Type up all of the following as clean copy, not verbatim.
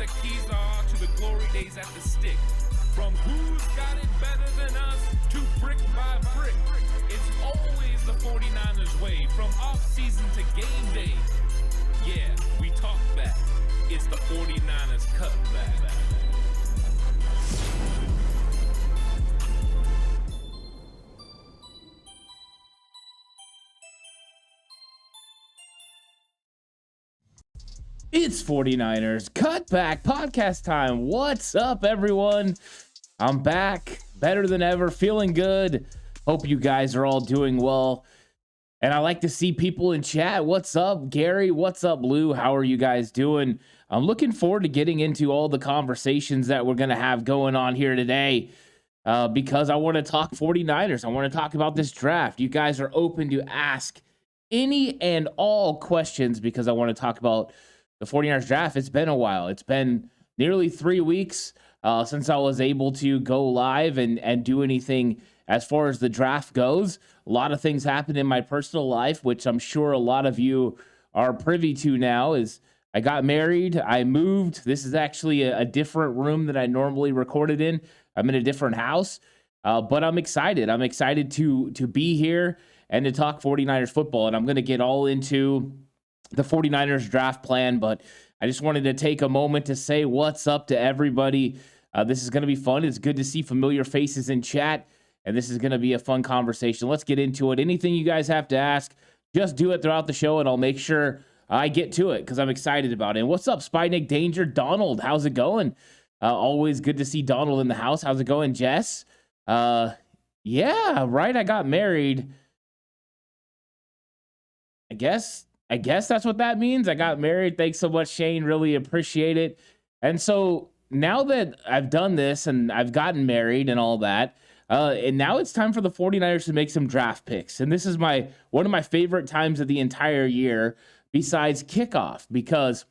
that Kezar to the glory days at the stick. From who's got it better than us to brick by brick. It's always the 49ers way, from off-season to game day. Yeah, we talk back. It's the 49ers Cutback. It's 49ers Cutback Podcast time. What's up, everyone? I'm back, better than ever, feeling good. Hope you guys are all doing well. And I like to see people in chat. What's up, Gary? What's up, Lou? How are you guys doing? I'm looking forward to getting into all the conversations that we're going to have going on here today because I want to talk 49ers. I want to talk about this draft. You guys are open to ask any and all questions because I want to talk about the 49ers draft. It's been a while. It's been nearly 3 weeks since I was able to go live and do anything as far as the draft goes. A lot of things happened in my personal life, which I'm sure a lot of you are privy to now. Is I got married, I moved. This is actually a different room that I normally recorded in. I'm in a different house, but I'm excited. I'm excited to be here and to talk 49ers football, and I'm going to get all into the 49ers draft plan, but I just wanted to take a moment to say what's up to everybody. This is going to be fun. It's good to see familiar faces in chat, and this is going to be a fun conversation. Let's get into it. Anything you guys have to ask, just do it throughout the show, and I'll make sure I get to it because I'm excited about it. And what's up, Spy Nick Danger? Donald, how's it going? Always good to see Donald in the house. How's it going, Jess? Yeah, right, I got married. I guess that's what that means. I got married. Thanks so much, Shane. Really appreciate it. And so now that I've done this and I've gotten married and all that, and now it's time for the 49ers to make some draft picks. And this is one of my favorite times of the entire year besides kickoff, because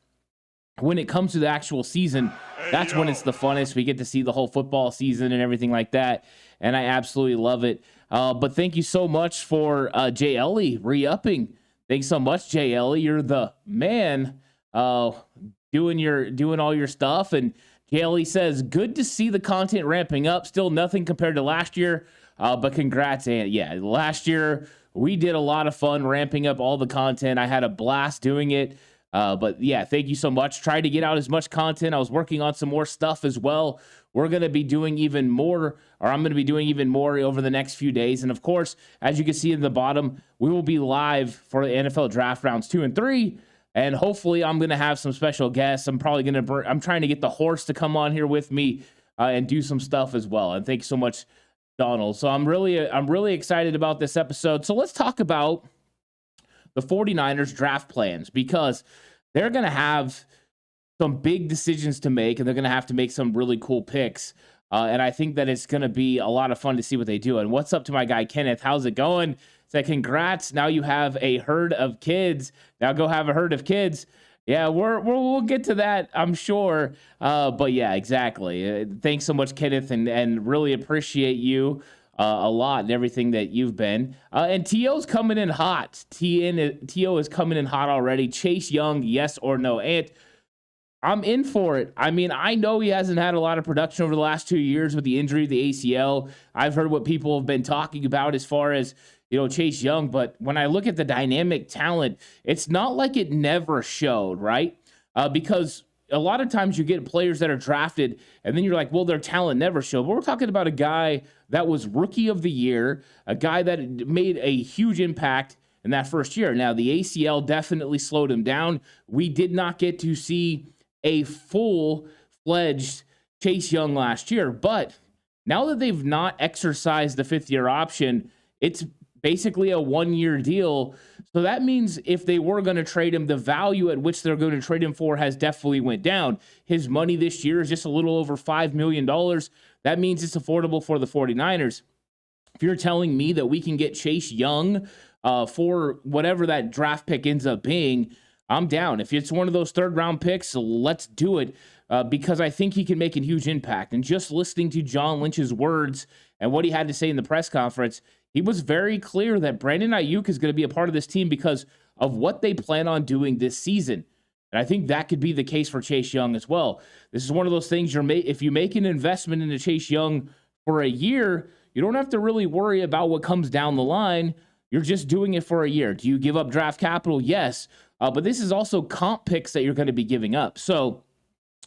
when it comes to the actual season, that's when it's the funnest. We get to see the whole football season and everything like that. And I absolutely love it. But thank you so much for Jay Ellie re-upping. Thanks so much, Jay Ellie. You're the man doing all your stuff. And Jay Ellie says, good to see the content ramping up. Still nothing compared to last year, but congrats. And yeah, last year we did a lot of fun ramping up all the content. I had a blast doing it. But yeah, thank you so much. Tried to get out as much content. I was working on some more stuff as well. We're going to be doing even more, or I'm going to be doing even more over the next few days. And of course, as you can see in the bottom, we will be live for the NFL draft rounds 2 and 3. And hopefully I'm going to have some special guests. I'm trying to get the horse to come on here with me and do some stuff as well. And thanks so much, Donald. So I'm really excited about this episode. So let's talk about the 49ers draft plans, because they're going to have some big decisions to make, and they're going to have to make some really cool picks. And I think that it's going to be a lot of fun to see what they do. And what's up to my guy, Kenneth? How's it going? Say congrats. Now you have a herd of kids. Now go have a herd of kids. Yeah, we'll get to that, I'm sure. But yeah, exactly. Thanks so much, Kenneth, and really appreciate you a lot and everything that you've been. And T.O.'s coming in hot. T.O. is coming in hot already. Chase Young, yes or no? And I'm in for it. I mean, I know he hasn't had a lot of production over the last 2 years with the injury of the ACL. I've heard what people have been talking about as far as, Chase Young. But when I look at the dynamic talent, it's not like it never showed, right? Because a lot of times you get players that are drafted and then you're like, well, their talent never showed. But we're talking about a guy that was rookie of the year, a guy that made a huge impact in that first year. Now, the ACL definitely slowed him down. We did not get to see a full-fledged Chase Young last year. But now that they've not exercised the fifth-year option, it's basically a 1-year deal. So that means if they were going to trade him, the value at which they're going to trade him for has definitely went down. His money this year is just a little over $5 million. That means it's affordable for the 49ers. If you're telling me that we can get Chase Young for whatever that draft pick ends up being, I'm down. If it's one of those third-round picks, let's do it because I think he can make a huge impact. And just listening to John Lynch's words and what he had to say in the press conference, he was very clear that Brandon Ayuk is going to be a part of this team because of what they plan on doing this season. And I think that could be the case for Chase Young as well. This is one of those things if you make an investment into Chase Young for a year, you don't have to really worry about what comes down the line. You're just doing it for a year. Do you give up draft capital? Yes. But this is also comp picks that you're going to be giving up. So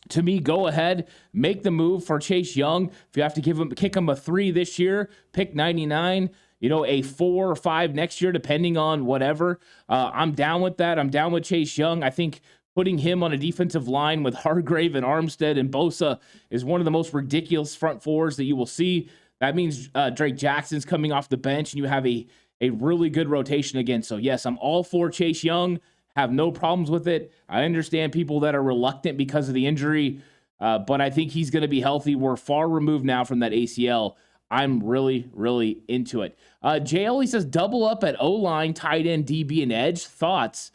to me, go ahead, make the move for Chase Young. If you have to kick him a 3 this year, pick 99, a 4 or 5 next year, depending on whatever. I'm down with that. I'm down with Chase Young. I think putting him on a defensive line with Hargrave and Armstead and Bosa is one of the most ridiculous front fours that you will see. That means Drake Jackson's coming off the bench, and you have a really good rotation again. So, yes, I'm all for Chase Young. Have no problems with it. I understand people that are reluctant because of the injury, but I think he's going to be healthy. We're far removed now from that ACL. I'm really, really into it. JL, says double up at O-line, tight end, DB, and edge. Thoughts?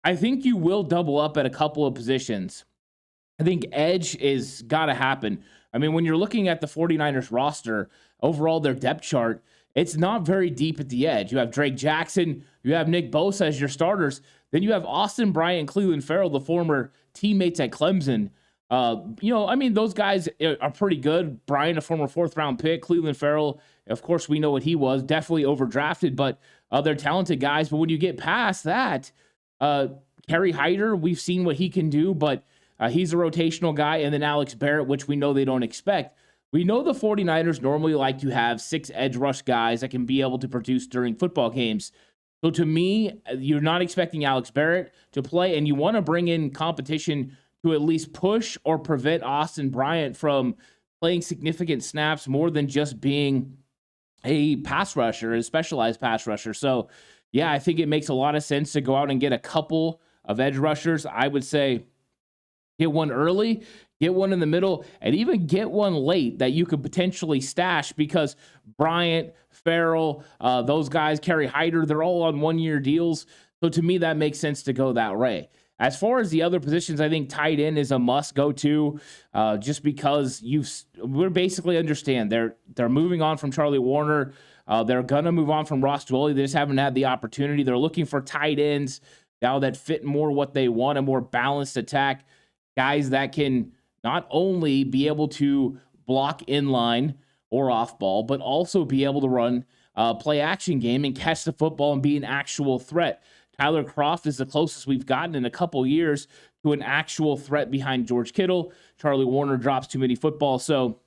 I think you will double up at a couple of positions. I think edge is got to happen. I mean, when you're looking at the 49ers roster, overall their depth chart, it's not very deep at the edge. You have Drake Jackson, you have Nick Bosa as your starters. Then you have Austin Bryant and Cleveland Farrell, the former teammates at Clemson. Those guys are pretty good. Bryant, a former 4th-round pick. Cleveland Farrell, of course, we know what he was. Definitely overdrafted, but they're talented guys. But when you get past that, Kerry Hyder, we've seen what he can do, but he's a rotational guy. And then Alex Barrett, which we know they don't expect. We know the 49ers normally like to have 6 edge rush guys that can be able to produce during football games. So to me, you're not expecting Alex Barrett to play, and you want to bring in competition to at least push or prevent Austin Bryant from playing significant snaps more than just being a pass rusher, a specialized pass rusher. So, yeah, I think it makes a lot of sense to go out and get a couple of edge rushers. I would say get one early, get one in the middle, and even get one late that you could potentially stash because Bryant, Farrell, those guys, Kerry Hyder, they're all on 1-year deals. So to me, that makes sense to go that way. As far as the other positions, I think tight end is a must go to, just because we basically understand they're moving on from Charlie Warner. They're gonna move on from Ross Dwelley. They just haven't had the opportunity. They're looking for tight ends now that fit more what they want, a more balanced attack, guys that can not only be able to block inline or off ball, but also be able to run play action game and catch the football and be an actual threat. Tyler Kroft is the closest we've gotten in a couple years to an actual threat behind George Kittle. Charlie Warner drops too many footballs. So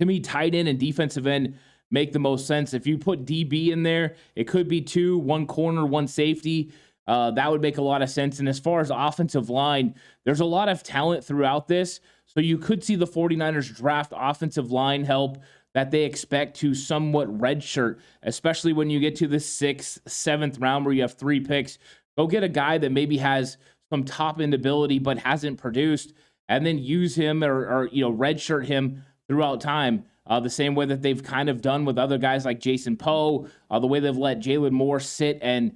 to me, tight end and defensive end make the most sense. If you put DB in there, it could be 2, 1 corner, 1 safety. That would make a lot of sense. And as far as offensive line, there's a lot of talent throughout this. So you could see the 49ers draft offensive line help that they expect to somewhat redshirt, especially when you get to the 6th, 7th round where you have 3 picks. Go get a guy that maybe has some top end ability but hasn't produced, and then use him or redshirt him throughout time. The same way that they've kind of done with other guys like Jason Poe, the way they've let Jalen Moore sit and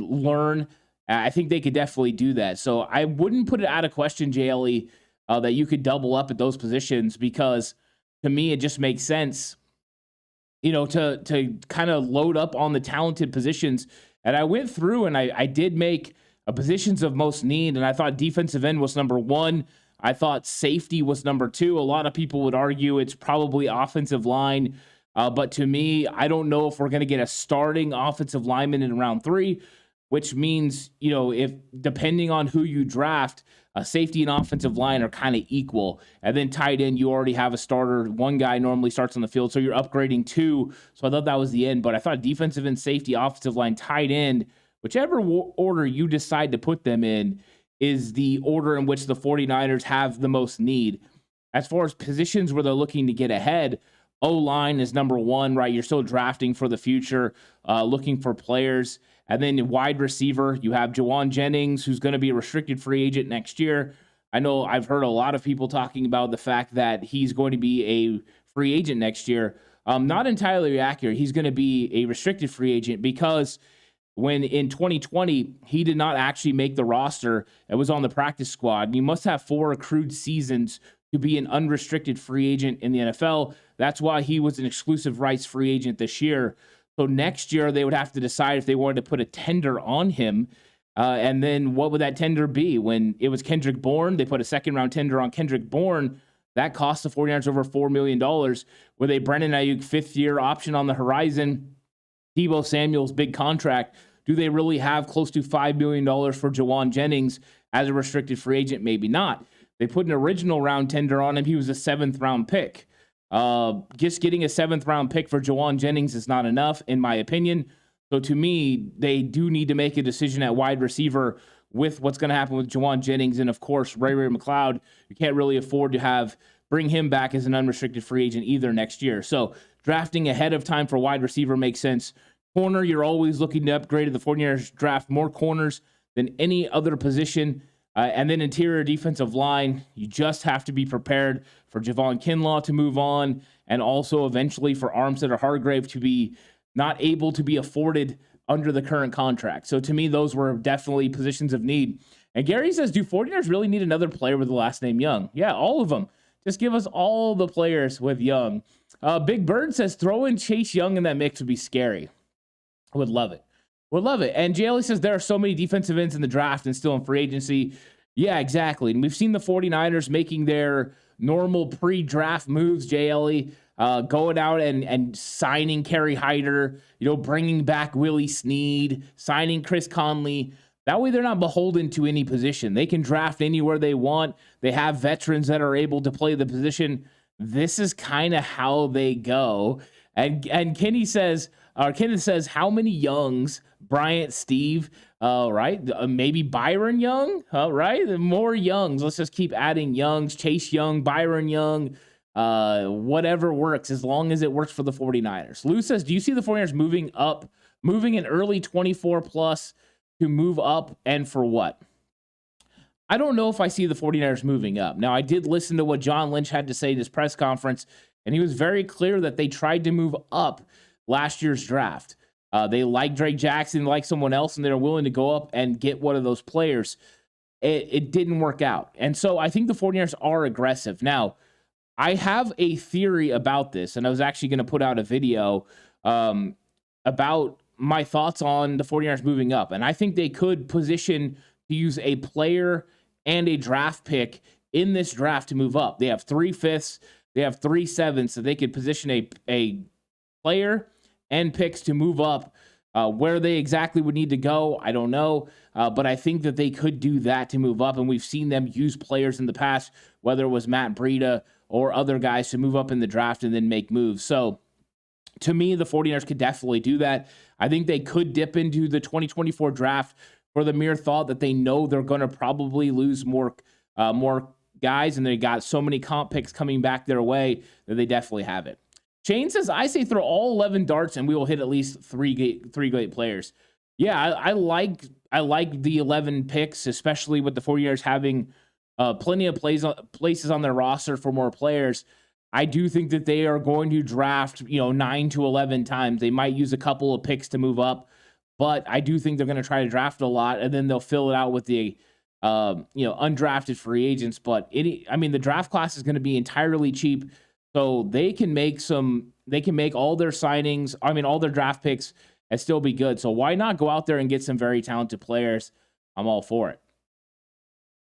learn. I think they could definitely do that. So I wouldn't put it out of question, JLE, that you could double up at those positions, because to me, it just makes sense, to kind of load up on the talented positions. And I went through and I did make positions of most need, and I thought defensive end was number 1. I thought safety was number 2. A lot of people would argue it's probably offensive line. But to me, I don't know if we're going to get a starting offensive lineman in round 3, which means, if depending on who you draft, safety and offensive line are kind of equal. And then tight end, you already have a starter. 1 guy normally starts on the field, so you're upgrading 2. So I thought that was the end. But I thought defensive end, safety, offensive line, tight end, whichever order you decide to put them in, is the order in which the 49ers have the most need. As far as positions where they're looking to get ahead, O-line is number 1, right? You're still drafting for the future, looking for players. And then wide receiver, you have Jawan Jennings, who's going to be a restricted free agent next year. I know I've heard a lot of people talking about the fact that he's going to be a free agent next year. Not entirely accurate. He's going to be a restricted free agent because when in 2020, he did not actually make the roster. It was on the practice squad. You must have 4 accrued seasons to be an unrestricted free agent in the NFL. That's why he was an exclusive rights free agent this year. So next year, they would have to decide if they wanted to put a tender on him. And then what would that tender be? When it was Kendrick Bourne, they put a second-round tender on Kendrick Bourne. That cost the 49ers over $4 million with a Brandon Ayuk fifth-year option on the horizon. Deebo Samuel's big contract. Do they really have close to $5 million for Jawan Jennings as a restricted free agent? Maybe not. They put an original round tender on him. He was a 7th-round pick. Just getting a 7th-round pick for Jawan Jennings is not enough, in my opinion. So to me, they do need to make a decision at wide receiver with what's going to happen with Jawan Jennings. And, of course, Ray McLeod. You can't really afford to bring him back as an unrestricted free agent either next year. So drafting ahead of time for wide receiver makes sense. Corner, you're always looking to upgrade. The 49ers draft more corners than any other position. And then interior defensive line, you just have to be prepared for Javon Kinlaw to move on, and also eventually for Armstead or Hargrave to be not able to be afforded under the current contract. So to me, those were definitely positions of need. And Gary says, do 49ers really need another player with the last name Young? Yeah, all of them. Just give us all the players with Young. Big Bird says, throw in Chase Young in that mix would be scary. I would love it. Would love it. And JLE says there are so many defensive ends in the draft and still in free agency. Yeah, exactly. And we've seen the 49ers making their normal pre-draft moves, JLE, going out and signing Kerry Hyder, bringing back Willie Snead, signing Chris Conley. That way they're not beholden to any position. They can draft anywhere they want. They have veterans that are able to play the position. This is kind of how they go. And Kenneth says, how many Youngs? Bryant, Steve, right? Maybe Byron Young, right? More Youngs. Let's just keep adding Youngs. Chase Young, Byron Young, whatever works, as long as it works for the 49ers. Lou says, do you see the 49ers moving in early 24 plus to move up, and for what? I don't know if I see the 49ers moving up. Now, I did listen to what John Lynch had to say in his press conference, and he was very clear that they tried to move up last year's draft. They like Drake Jackson, like someone else, and they're willing to go up and get one of those players. It didn't work out. And so I think the 49ers are aggressive. Now, I have a theory about this, and I was actually going to put out a video about my thoughts on the 49ers moving up. And I think they could position to use a player and a draft pick in this draft to move up. They have 3 fifths. They have 3 sevenths, so they could position a player and picks to move up. Where they exactly would need to go, I don't know. But I think that they could do that to move up. And we've seen them use players in the past, whether it was Matt Breida or other guys, to move up in the draft and then make moves. So to me, the 49ers could definitely do that. I think they could dip into the 2024 draft for the mere thought that they know they're going to probably lose more guys, and they got so many comp picks coming back their way that they definitely have it. Shane says, I say throw all 11 darts and we will hit at least three great players. Yeah, I like the 11 picks, especially with the 49ers having plenty of places on their roster for more players. I do think that they are going to draft, 9 to 11 times. They might use a couple of picks to move up, but I do think they're going to try to draft a lot, and then they'll fill it out with the undrafted free agents. But the draft class is going to be entirely cheap. So they can make all their signings, all their draft picks, and still be good. So why not go out there and get some very talented players? I'm all for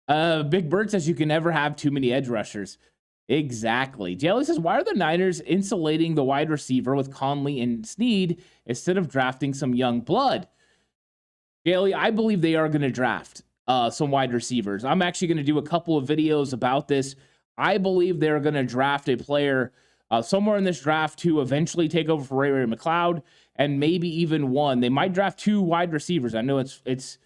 it. Big Bird says you can never have too many edge rushers. Exactly. Jelly says, why are the Niners insulating the wide receiver with Conley and Snead instead of drafting some young blood? Jelly, I believe they are going to draft some wide receivers. I'm actually going to do a couple of videos about this. I believe they're going to draft a player somewhere in this draft to eventually take over for Ray McLeod, and maybe even one. They might draft 2 wide receivers. I know it's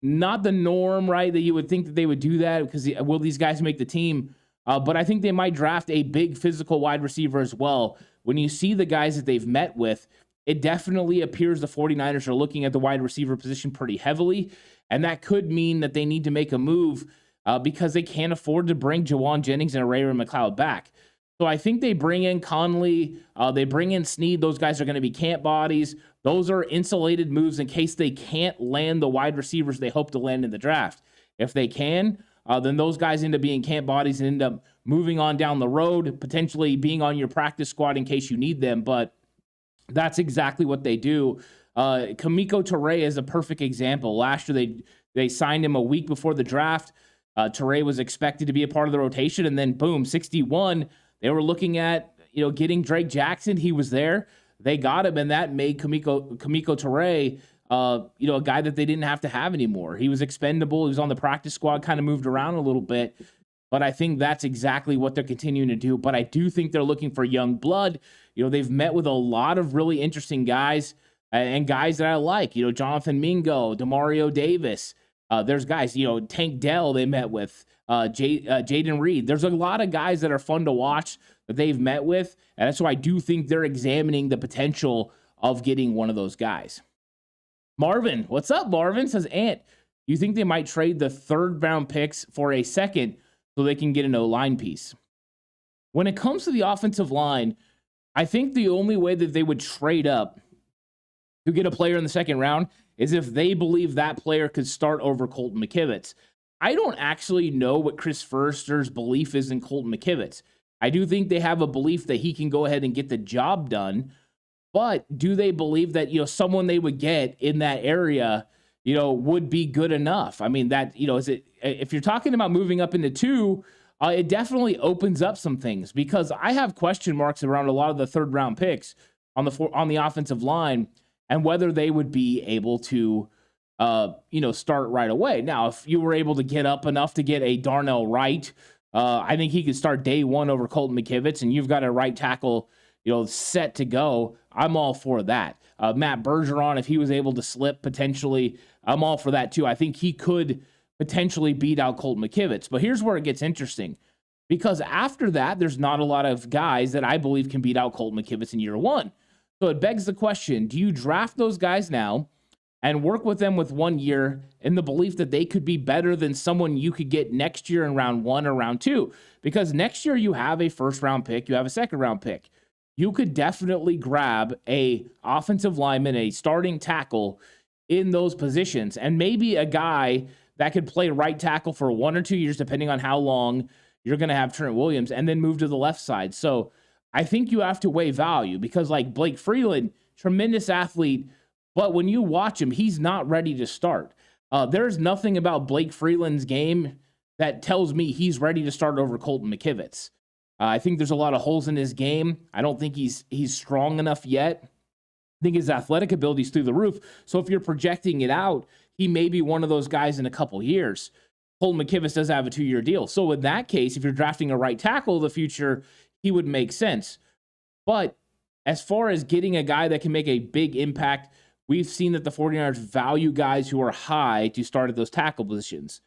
not the norm, right, that you would think that they would do that because will these guys make the team? But I think they might draft a big physical wide receiver as well. When you see the guys that they've met with, it definitely appears the 49ers are looking at the wide receiver position pretty heavily, and that could mean that they need to make a move because they can't afford to bring Jawan Jennings and Ray McLeod back. So I think they bring in Conley, they bring in Snead. Those guys are going to be camp bodies. Those are insulated moves in case they can't land the wide receivers they hope to land in the draft. If they can, then those guys end up being camp bodies and end up moving on down the road, potentially being on your practice squad in case you need them. But that's exactly what they do. Kamiko Toure is a perfect example. Last year, they signed him a week before the draft. Toure was expected to be a part of the rotation, and then boom, 61. They were looking at getting Drake Jackson. He was there. They got him, and that made Kamiko Toure a guy that they didn't have to have anymore. He was expendable. He was on the practice squad, kind of moved around a little bit. But I think that's exactly what they're continuing to do. But I do think they're looking for young blood. They've met with a lot of really interesting guys and guys that I like. Jonathan Mingo, Demario Davis. There's guys, Tank Dell they met with, Jaden Reed. There's a lot of guys that are fun to watch that they've met with. And that's why I do think they're examining the potential of getting one of those guys. Marvin, what's up, Marvin? Says, Ant, you think they might trade the third round picks for a second so they can get an O-line piece? When it comes to the offensive line, I think the only way that they would trade up to get a player in the second round is if they believe that player could start over Colton McKivitz. I don't actually know what Chris Foerster's belief is in Colton McKivitz. I do think they have a belief that he can go ahead and get the job done. But do they believe that, someone they would get in that area, would be good enough? I mean, that, if you're talking about moving up into 2, it definitely opens up some things, because I have question marks around a lot of the third round picks on the offensive line and whether they would be able to, start right away. Now, if you were able to get up enough to get a Darnell Wright, I think he could start day one over Colton McKivitz, and you've got a right tackle set to go. I'm all for that. Matt Bergeron, if he was able to slip potentially, I'm all for that too. I think he could potentially beat out Colton McKivitz. But here's where it gets interesting, because after that, there's not a lot of guys that I believe can beat out Colton McKivitz in year one. So it begs the question, do you draft those guys now and work with them with 1 year in the belief that they could be better than someone you could get next year in round 1 or round 2? Because next year you have a first round pick, you have a second round pick. You could definitely grab a offensive lineman, a starting tackle in those positions, and maybe a guy that could play right tackle for 1 or 2 years, depending on how long you're going to have Trent Williams, and then move to the left side. So I think you have to weigh value, because like Blake Freeland, tremendous athlete, but when you watch him, he's not ready to start. There's nothing about Blake Freeland's game that tells me he's ready to start over Colton McKivitz. I think there's a lot of holes in his game. I don't think he's strong enough yet. I think his athletic ability is through the roof. So if you're projecting it out, he may be one of those guys in a couple years. Colton McKivitz does have a 2-year deal. So in that case, if you're drafting a right tackle of the future, he would make sense. But as far as getting a guy that can make a big impact, we've seen that the 49ers value guys who are high to start at those tackle positions.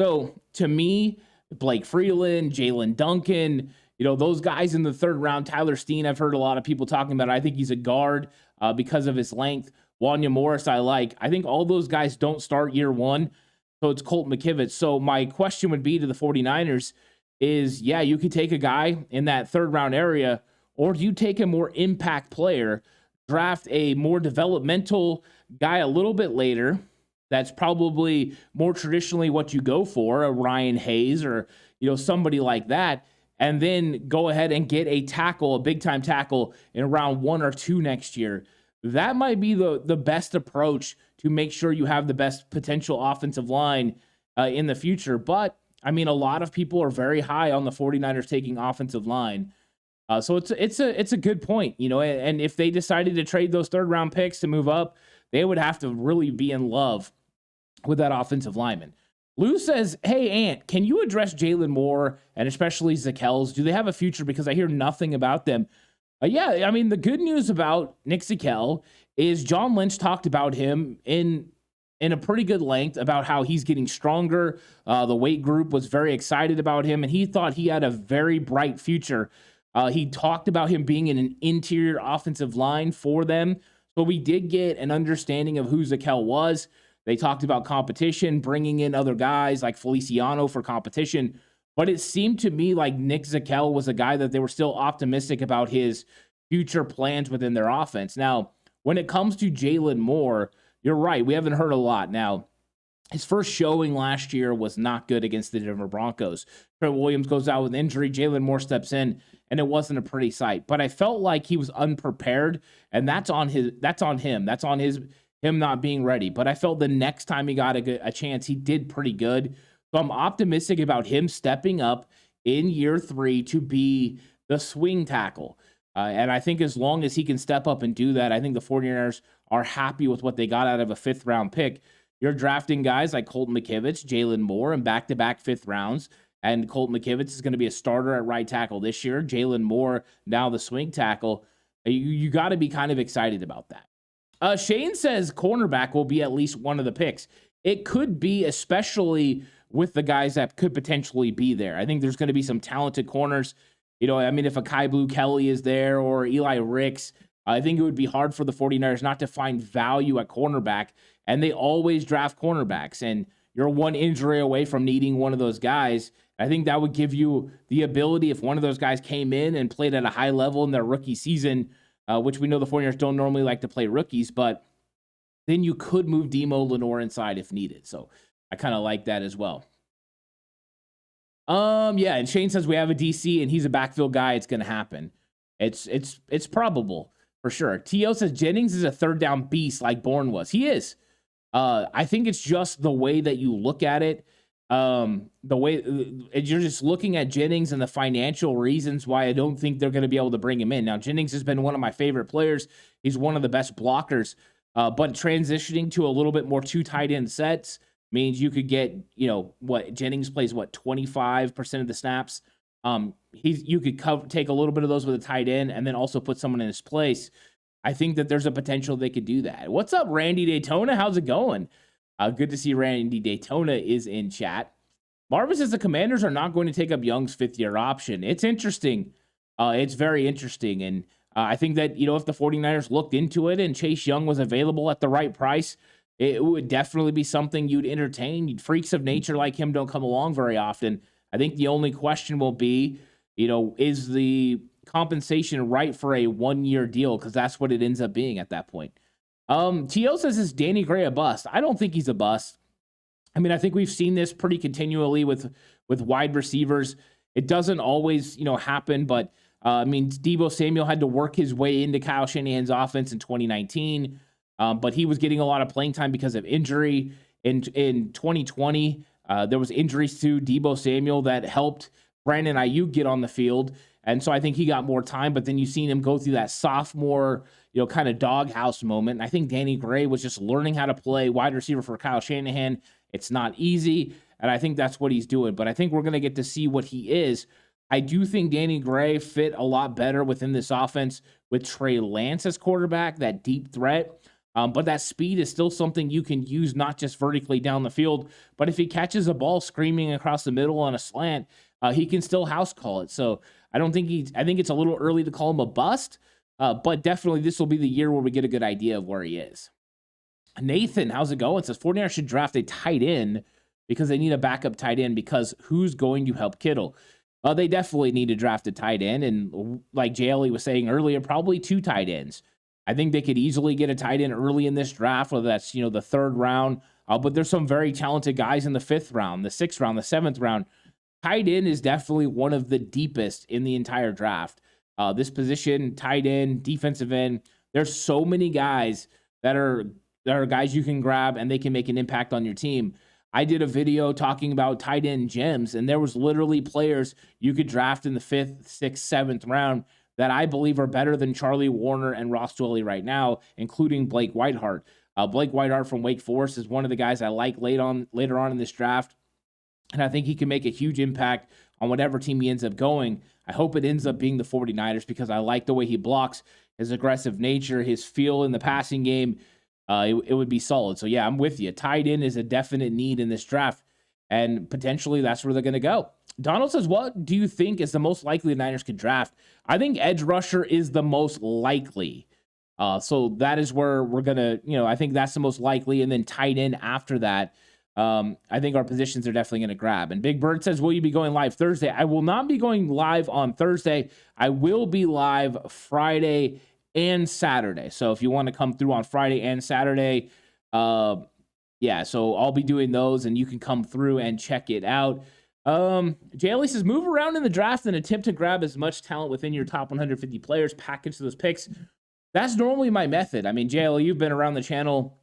So to me, Blake Freeland, Jalen Duncan, those guys in the third round, Tyler Steen, I've heard a lot of people talking about. I think he's a guard because of his length. Wanya Morris, I like. I think all those guys don't start year one. So it's Colton McKivitz. So my question would be to the 49ers is, yeah, you could take a guy in that third round area, or do you take a more impact player, draft a more developmental guy a little bit later? That's probably more traditionally what you go for, a Ryan Hayes or, somebody like that. And then go ahead and get a tackle, a big-time tackle in round 1 or 2 next year. That might be the best approach to make sure you have the best potential offensive line in the future. But, I mean, a lot of people are very high on the 49ers taking offensive line. So it's a good point, and if they decided to trade those third-round picks to move up, they would have to really be in love with that offensive lineman. Lou says, hey, Ant, can you address Jalen Moore and especially Zakells? Do they have a future? Because I hear nothing about them. Yeah, I mean, the good news about Nick Zakelj is John Lynch talked about him in a pretty good length about how he's getting stronger. The weight group was very excited about him, and he thought he had a very bright future. He talked about him being in an interior offensive line for them. So we did get an understanding of who Zakelj was. They talked about competition, bringing in other guys like Feliciano for competition. But it seemed to me like Nick Zakelj was a guy that they were still optimistic about his future plans within their offense. Now, when it comes to Jalen Moore, you're right. We haven't heard a lot. Now, his first showing last year was not good against the Denver Broncos. Trent Williams goes out with injury. Jalen Moore steps in, and it wasn't a pretty sight. But I felt like he was unprepared, and that's on him. That's on him not being ready. But I felt the next time he got a chance, he did pretty good. So I'm optimistic about him stepping up in year 3 to be the swing tackle. And I think as long as he can step up and do that, I think the 49ers are happy with what they got out of a 5th-round pick. You're drafting guys like Colton McKivitz, Jalen Moore, and back-to-back 5th rounds. And Colton McKivitz is going to be a starter at right tackle this year. Jalen Moore, now the swing tackle. You got to be kind of excited about that. Shane says cornerback will be at least one of the picks. It could be, especially with the guys that could potentially be there. I think there's going to be some talented corners. If a Kai Blue Kelly is there or Eli Ricks, I think it would be hard for the 49ers not to find value at cornerback. And they always draft cornerbacks. And you're one injury away from needing one of those guys. I think that would give you the ability, if one of those guys came in and played at a high level in their rookie season, which we know the 49ers don't normally like to play rookies, but then you could move Demo Lenore inside if needed. So I kind of like that as well. And Shane says we have a DC and he's a backfield guy. It's going to happen. It's probable for sure. T.O. says Jennings is a 3rd down beast like Bourne was. He is. I think it's just the way that you look at it. The way you're just looking at Jennings and the financial reasons why I don't think they're going to be able to bring him in. Now, Jennings has been one of my favorite players. He's one of the best blockers, but transitioning to a little bit more 2 tight end sets means you could get, Jennings plays 25% of the snaps. You could take a little bit of those with a tight end and then also put someone in his place. I think that there's a potential they could do that. What's up, Randy Daytona? How's it going? Good to see Randy Daytona is in chat. Marvin says the Commanders are not going to take up Young's 5th-year option. It's interesting. It's very interesting. And I think that, if the 49ers looked into it and Chase Young was available at the right price, it would definitely be something you'd entertain. Freaks of nature like him don't come along very often. I think the only question will be, is the compensation right for a 1-year deal? Because that's what it ends up being at that point. T.O. says, is Danny Gray a bust? I don't think he's a bust. I think we've seen this pretty continually with wide receivers. It doesn't always, happen, but Deebo Samuel had to work his way into Kyle Shanahan's offense in 2019, but he was getting a lot of playing time because of injury. In 2020, there was injuries to Deebo Samuel that helped Brandon Ayuk get on the field. And so I think he got more time, but then you've seen him go through that sophomore, kind of doghouse moment. And I think Danny Gray was just learning how to play wide receiver for Kyle Shanahan. It's not easy, and I think that's what he's doing. But I think we're going to get to see what he is. I do think Danny Gray fit a lot better within this offense with Trey Lance as quarterback, that deep threat. But that speed is still something you can use not just vertically down the field, but if he catches a ball screaming across the middle on a slant, he can still house call it. So I think it's a little early to call him a bust, but definitely this will be the year where we get a good idea of where he is. Nathan, how's it going? Says 49ers should draft a tight end because they need a backup tight end because who's going to help Kittle? They definitely need to draft a tight end, and like JLE was saying earlier, probably 2 tight ends. I think they could easily get a tight end early in this draft, whether that's, the 3rd round, but there's some very talented guys in the 5th round, the 6th round, the 7th round. Tight end is definitely one of the deepest in the entire draft. This position, tight end, defensive end, there's so many guys that are guys you can grab and they can make an impact on your team. I did a video talking about tight end gems, and there was literally players you could draft in the 5th, 6th, 7th round that I believe are better than Charlie Warner and Ross Dwelley right now, including Blake Whiteheart. Blake Whiteheart from Wake Forest is one of the guys I like later on in this draft, and I think he can make a huge impact on whatever team he ends up going. I hope it ends up being the 49ers because I like the way he blocks, his aggressive nature, his feel in the passing game. It would be solid. So, yeah, I'm with you. Tight end is a definite need in this draft, and potentially that's where they're going to go. Donald says, what do you think is the most likely the Niners could draft? I think edge rusher is the most likely. So that is where we're going to, I think that's the most likely, and then tight end after that. I think our positions are definitely going to grab. And Big Bird says, will you be going live Thursday? I will not be going live on Thursday. I will be live Friday and Saturday. So if you want to come through on Friday and Saturday, Yeah, so I'll be doing those, and you can come through and check it out. JLE says, move around in the draft and attempt to grab as much talent within your top 150 players, package those picks. That's normally my method. I mean, JLE, you've been around the channel,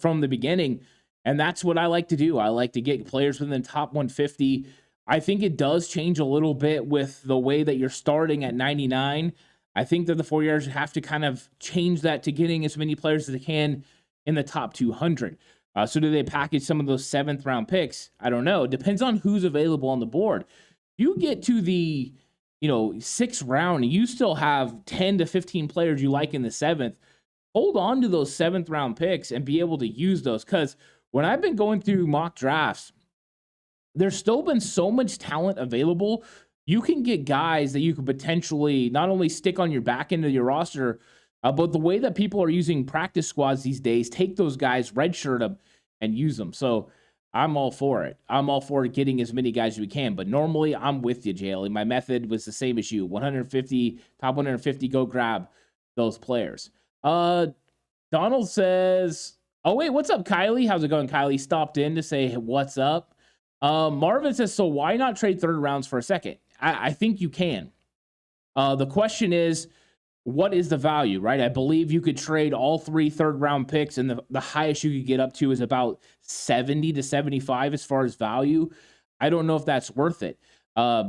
from the beginning, and that's what I like to do. I like to get players within the top 150. I think it does change a little bit with the way that you're starting at 99. I think that the 49ers have to kind of change that to getting as many players as they can in the top 200. So do they package some of those 7th round picks? I don't know. It depends on who's available on the board. You get to the 6th round and you still have 10 to 15 players you like in the 7th. Hold on to those 7th round picks and be able to use those. Because when I've been going through mock drafts, there's still been so much talent available. You can get guys that you could potentially not only stick on your back end of your roster, but the way that people are using practice squads these days, take those guys, redshirt them, and use them. So I'm all for it. I'm all for getting as many guys as we can. But normally, I'm with you, JLE. My method was the same as you. 150, top 150, go grab those players. Donald says, oh, wait, what's up, Kylie? How's it going, Kylie? Stopped in to say what's up. Marvin says, so why not trade 3rd rounds for a 2nd? I think you can. The question is, what is the value, right? I believe you could trade all 3 3rd round picks, and the highest you could get up to is about 70 to 75 as far as value. I don't know if that's worth it,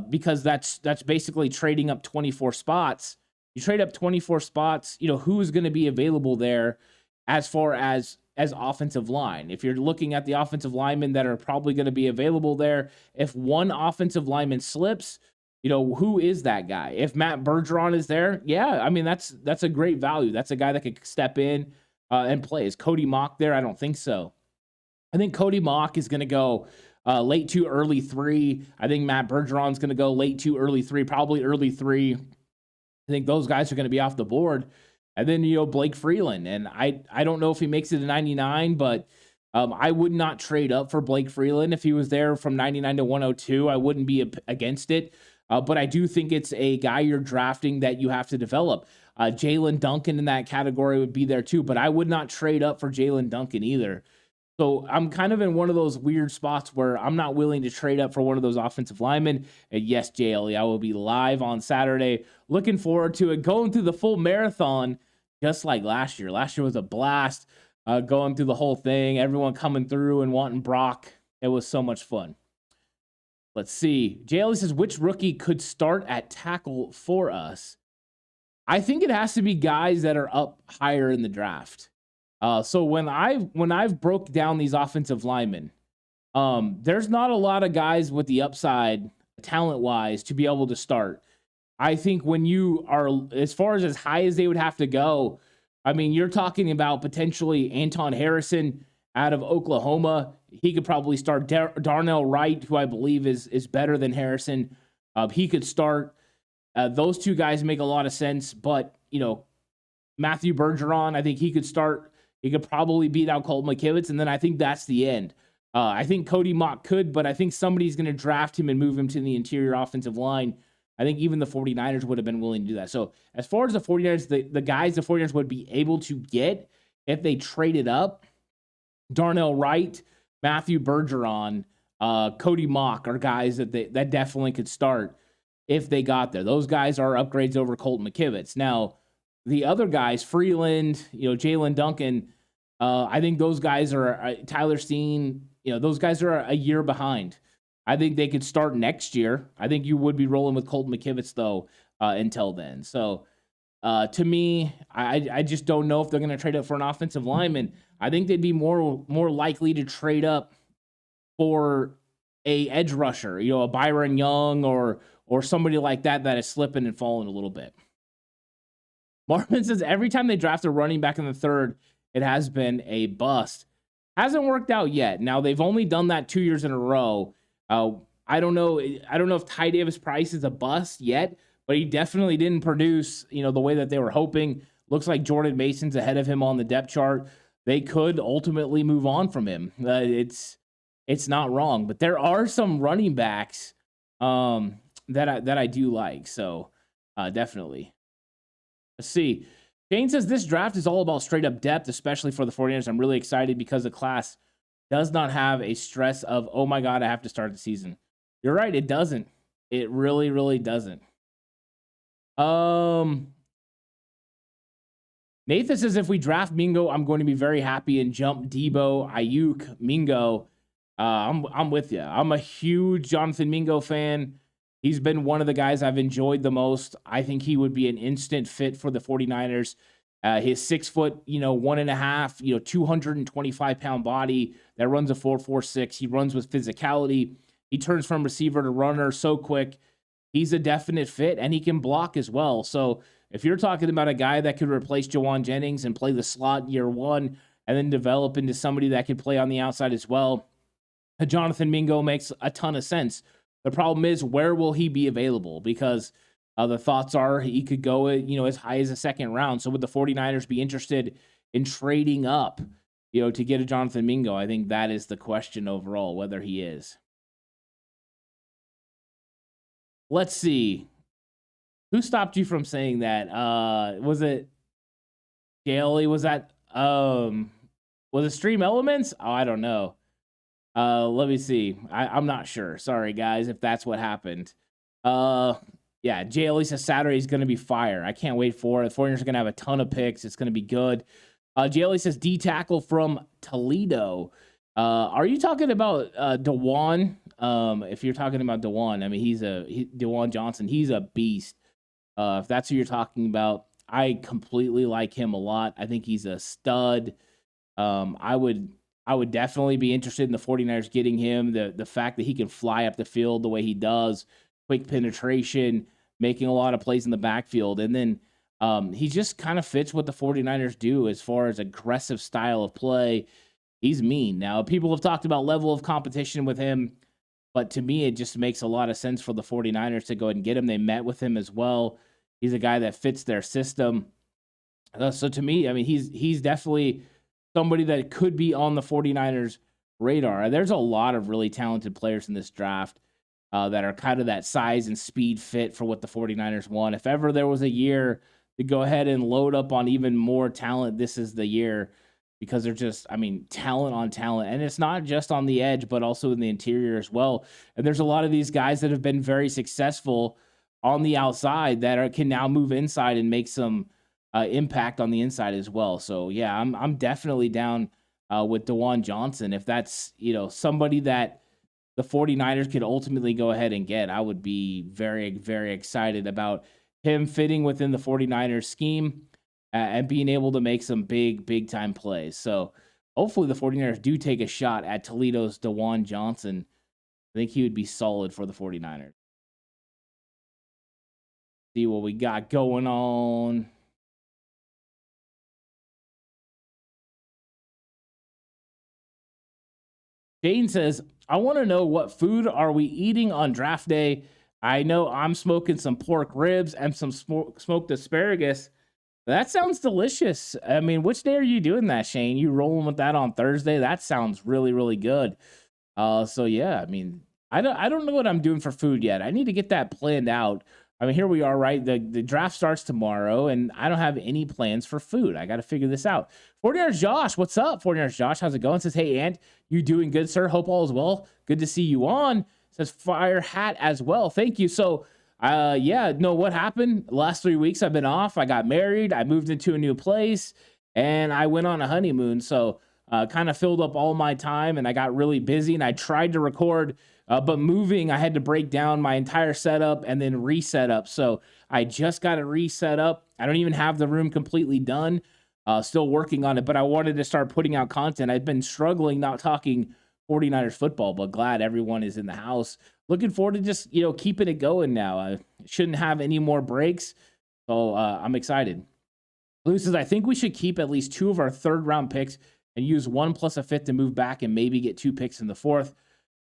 because that's basically trading up 24 spots. You trade up 24 spots, who's going to be available there as far as offensive line? If you're looking at the offensive linemen that are probably going to be available there, if one offensive lineman slips, who is that guy? If Matt Bergeron is there, yeah, I mean, that's a great value. That's a guy that could step in and play. Is Cody Mock there? I don't think so. I think Cody Mock is going to go late 2, early 3. I think Matt Bergeron's going to go late 2, early 3, probably early 3. I think those guys are going to be off the board. And then, Blake Freeland. And I don't know if he makes it to 99, but I would not trade up for Blake Freeland. If he was there from 99 to 102, I wouldn't be against it. But I do think it's a guy you're drafting that you have to develop. Jalen Duncan in that category would be there too, but I would not trade up for Jalen Duncan either. So I'm kind of in one of those weird spots where I'm not willing to trade up for one of those offensive linemen. And yes, JLE, I will be live on Saturday. Looking forward to it. Going through the full marathon, just like last year. Last year was a blast. Going through the whole thing, everyone coming through and wanting Brock. It was so much fun. Let's see. JLE says, which rookie could start at tackle for us? I think it has to be guys that are up higher in the draft. So when I've broke down these offensive linemen, there's not a lot of guys with the upside talent-wise to be able to start. I think when you are as far as high as they would have to go, I mean, you're talking about potentially Anton Harrison out of Oklahoma. He could probably start. Darnell Wright, who I believe is better than Harrison. He could start. Those two guys make a lot of sense, but Matthew Bergeron, I think he could start. He could probably beat out Colt McKivitz, and then I think that's the end. I think Cody Mock could, but I think somebody's going to draft him and move him to the interior offensive line. I think even the 49ers would have been willing to do that. So as far as the 49ers, the guys the 49ers would be able to get if they traded up, Darnell Wright, Matthew Bergeron, Cody Mock are guys that definitely could start if they got there. Those guys are upgrades over Colt McKivitz. Now, the other guys, Freeland, Jalen Duncan, I think those guys are Tyler Steen. Those guys are a year behind. I think they could start next year. I think you would be rolling with Colt McKivitz though until then. So to me, I just don't know if they're going to trade up for an offensive lineman. I think they'd be more likely to trade up for a edge rusher, a Byron Young or somebody like that is slipping and falling a little bit. Marvin says every time they draft a running back in the 3rd, it has been a bust. Hasn't worked out yet. Now they've only done that 2 years in a row. I don't know if Ty Davis Price is a bust yet, but he definitely didn't produce, the way that they were hoping. Looks like Jordan Mason's ahead of him on the depth chart. They could ultimately move on from him. It's not wrong, but there are some running backs that I do like. So definitely. Let's see. Shane says this draft is all about straight up depth, especially for the 49ers. I'm really excited because the class does not have a stress of, oh my God, I have to start the season. You're right, it doesn't. It really, really doesn't. Nathan says if we draft Mingo, I'm going to be very happy and jump Debo, Ayuk, Mingo. I'm with you. I'm a huge Jonathan Mingo fan. He's been one of the guys I've enjoyed the most. I think he would be an instant fit for the 49ers. His 6 foot, 1.5, 225-pound body that runs a 4.46. He runs with physicality. He turns from receiver to runner so quick. He's a definite fit, and he can block as well. So if you're talking about a guy that could replace Jawan Jennings and play the slot year one and then develop into somebody that could play on the outside as well, Jonathan Mingo makes a ton of sense. The problem is, where will he be available? Because the thoughts are he could go, as high as a second round. So would the 49ers be interested in trading up, to get a Jonathan Mingo? I think that is the question overall, whether he is. Let's see. Who stopped you from saying that? Was it Daly? Was that was it Stream Elements? Oh, I don't know. Let me see. I'm not sure. Sorry, guys, if that's what happened. Yeah, JLE says Saturday is going to be fire. I can't wait for it. The 49ers are going to have a ton of picks. It's going to be good. JLE says D tackle from Toledo. Are you talking about DeJuan? If you're talking about DeJuan, I mean, DeJuan Johnson. He's a beast. If that's who you're talking about, I completely like him a lot. I think he's a stud. I would definitely be interested in the 49ers getting him. The fact that he can fly up the field the way he does, quick penetration, making a lot of plays in the backfield. And then he just kind of fits what the 49ers do as far as aggressive style of play. He's mean. Now, people have talked about level of competition with him, but to me, it just makes a lot of sense for the 49ers to go ahead and get him. They met with him as well. He's a guy that fits their system. So to me, I mean, he's definitely somebody that could be on the 49ers radar. There's a lot of really talented players in this draft that are kind of that size and speed fit for what the 49ers want. If ever there was a year to go ahead and load up on even more talent, this is the year, because they're just, talent on talent. And it's not just on the edge, but also in the interior as well. And there's a lot of these guys that have been very successful on the outside that can now move inside and make some impact on the inside as well. So yeah, I'm definitely down with DeJuan Johnson. If that's, somebody that the 49ers could ultimately go ahead and get, I would be very, very excited about him fitting within the 49ers scheme and being able to make some big time plays. So hopefully the 49ers do take a shot at Toledo's DeJuan Johnson. I think he would be solid for the 49ers. See what we got going on. Jane says, I want to know, what food are we eating on draft day? I know I'm smoking some pork ribs and some smoked asparagus. That sounds delicious. I mean, which day are you doing that, Shane? You rolling with that on Thursday? That sounds really, really good. So yeah, I don't know what I'm doing for food yet. I need to get that planned out. Here we are, right? The draft starts tomorrow, and I don't have any plans for food. I got to figure this out. 49ers Josh, what's up? 49ers Josh, how's it going? Says, hey, Ant, you doing good, sir? Hope all is well. Good to see you on. Says, fire hat as well. Thank you. So, what happened? Last 3 weeks I've been off. I got married. I moved into a new place, and I went on a honeymoon. So, kind of filled up all my time, and I got really busy, and I tried to record, but moving, I had to break down my entire setup and then reset up. So I just got it reset up. I don't even have the room completely done. Still working on it, but I wanted to start putting out content. I've been struggling not talking 49ers football, but glad everyone is in the house. Looking forward to just, keeping it going now. I shouldn't have any more breaks. So I'm excited. Lou says, I think we should keep at least 2 of our third-round picks and use 1 plus a fifth to move back and maybe get 2 picks in the 4th.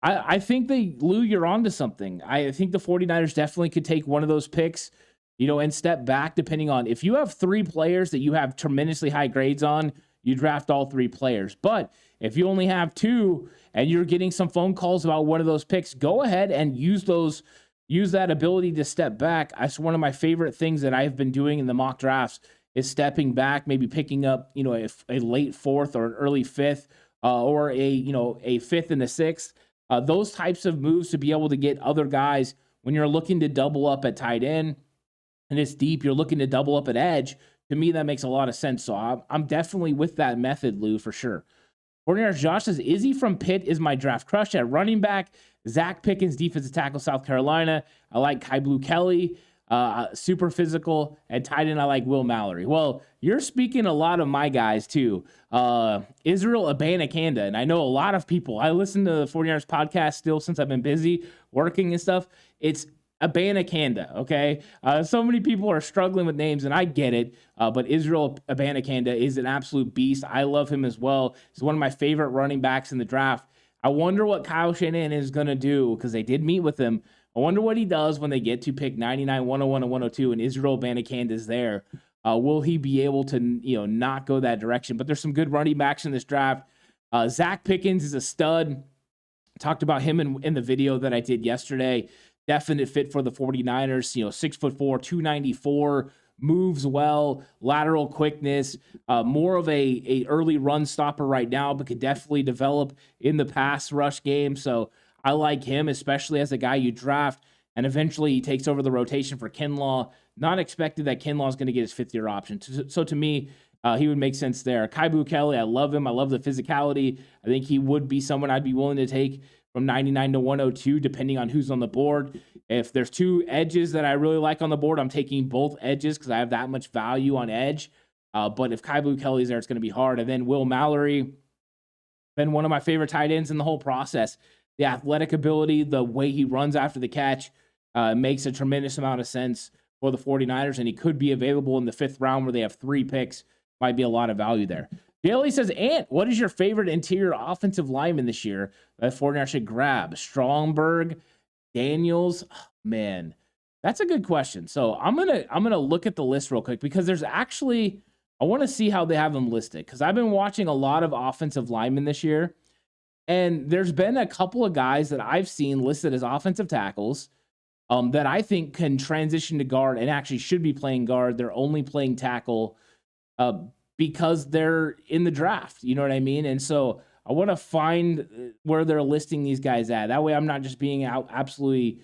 I think Lou, you're onto something. I think the 49ers definitely could take one of those picks, and step back depending on, if you have 3 players that you have tremendously high grades on, you draft all 3 players. But if you only have 2 and you're getting some phone calls about one of those picks, go ahead and use that ability to step back. That's one of my favorite things that I've been doing in the mock drafts, is stepping back, maybe picking up, a late fourth or an early fifth, or a fifth and a sixth. Those types of moves to be able to get other guys when you're looking to double up at tight end and it's deep, you're looking to double up at edge. To me, that makes a lot of sense. So I'm definitely with that method, Lou, for sure. 49ers Josh says, Izzy from Pitt is my draft crush at running back. Zach Pickens, defensive tackle, South Carolina. I like Kai Blue Kelly, super physical. And tight end, I like Will Mallory. Well, you're speaking a lot of my guys, too. Israel Abanikanda. And I know a lot of people. I listen to the 49ers podcast still since I've been busy working and stuff. It's Abanikanda, okay? So many people are struggling with names, and I get it, but Israel Abanikanda is an absolute beast. I love him as well. He's one of my favorite running backs in the draft. I wonder what Kyle Shanahan is going to do, because they did meet with him. I wonder what he does when they get to pick 99, 101, and 102, and Israel Abanikanda is there. Will he be able to, not go that direction? But there's some good running backs in this draft. Zach Pickens is a stud. Talked about him in the video that I did yesterday. Definite fit for the 49ers, 6'4", 294, moves well, lateral quickness, more of a early run stopper right now, but could definitely develop in the pass rush game. So I like him, especially as a guy you draft, and eventually he takes over the rotation for Kinlaw. Not expected that Kinlaw is going to get his fifth-year option. So to me, he would make sense there. Kai Blue Kelly, I love him. I love the physicality. I think he would be someone I'd be willing to take from 99 to 102, depending on who's on the board. If there's two edges that I really like on the board, I'm taking both edges because I have that much value on edge. But if Kai Blue Kelly's there, it's going to be hard. And then Will Mallory, been one of my favorite tight ends in the whole process. The athletic ability, the way he runs after the catch, makes a tremendous amount of sense for the 49ers, and he could be available in the fifth round where they have 3 picks. Might be a lot of value there. Daly says, Ant, what is your favorite interior offensive lineman this year that 49ers should grab? Stromberg, Daniels? Oh, man, that's a good question. So I'm gonna look at the list real quick because there's actually, I want to see how they have them listed because I've been watching a lot of offensive linemen this year, and there's been a couple of guys that I've seen listed as offensive tackles that I think can transition to guard and actually should be playing guard. They're only playing tackle because they're in the draft, you know what I mean? And so I want to find where they're listing these guys at. That way I'm not just being out absolutely,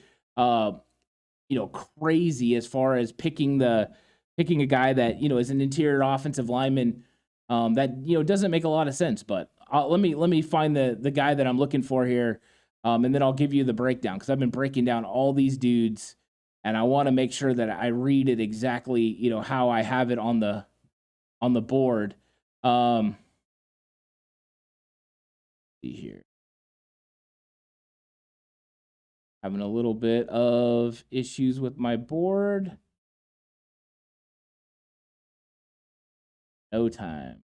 crazy as far as picking a guy that, is an interior offensive lineman that, doesn't make a lot of sense. But let me find the guy that I'm looking for here. And then I'll give you the breakdown because I've been breaking down all these dudes and I want to make sure that I read it exactly, how I have it on the board. See here. Having a little bit of issues with my board. No time.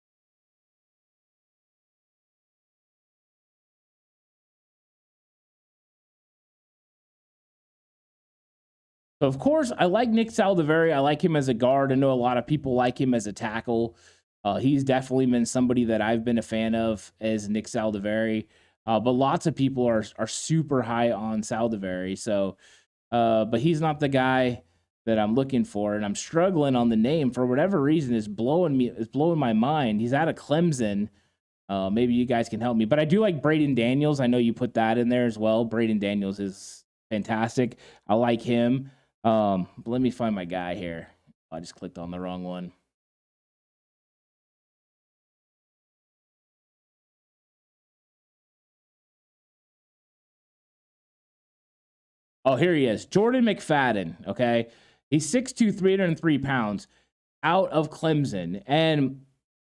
So, of course, I like Nick Saldiveri. I like him as a guard. I know a lot of people like him as a tackle. He's definitely been somebody that I've been a fan of as Nick Saldiveri. But lots of people are super high on Saldiveri. So, but he's not the guy that I'm looking for, and I'm struggling on the name for whatever reason. It's blowing my mind. He's out of Clemson. Maybe you guys can help me. But I do like Braden Daniels. I know you put that in there as well. Braden Daniels is fantastic. I like him. Let me find my guy here. I just clicked on the wrong one. Oh, here he is. Jordan McFadden, okay? He's 6'2", 303 pounds, out of Clemson. And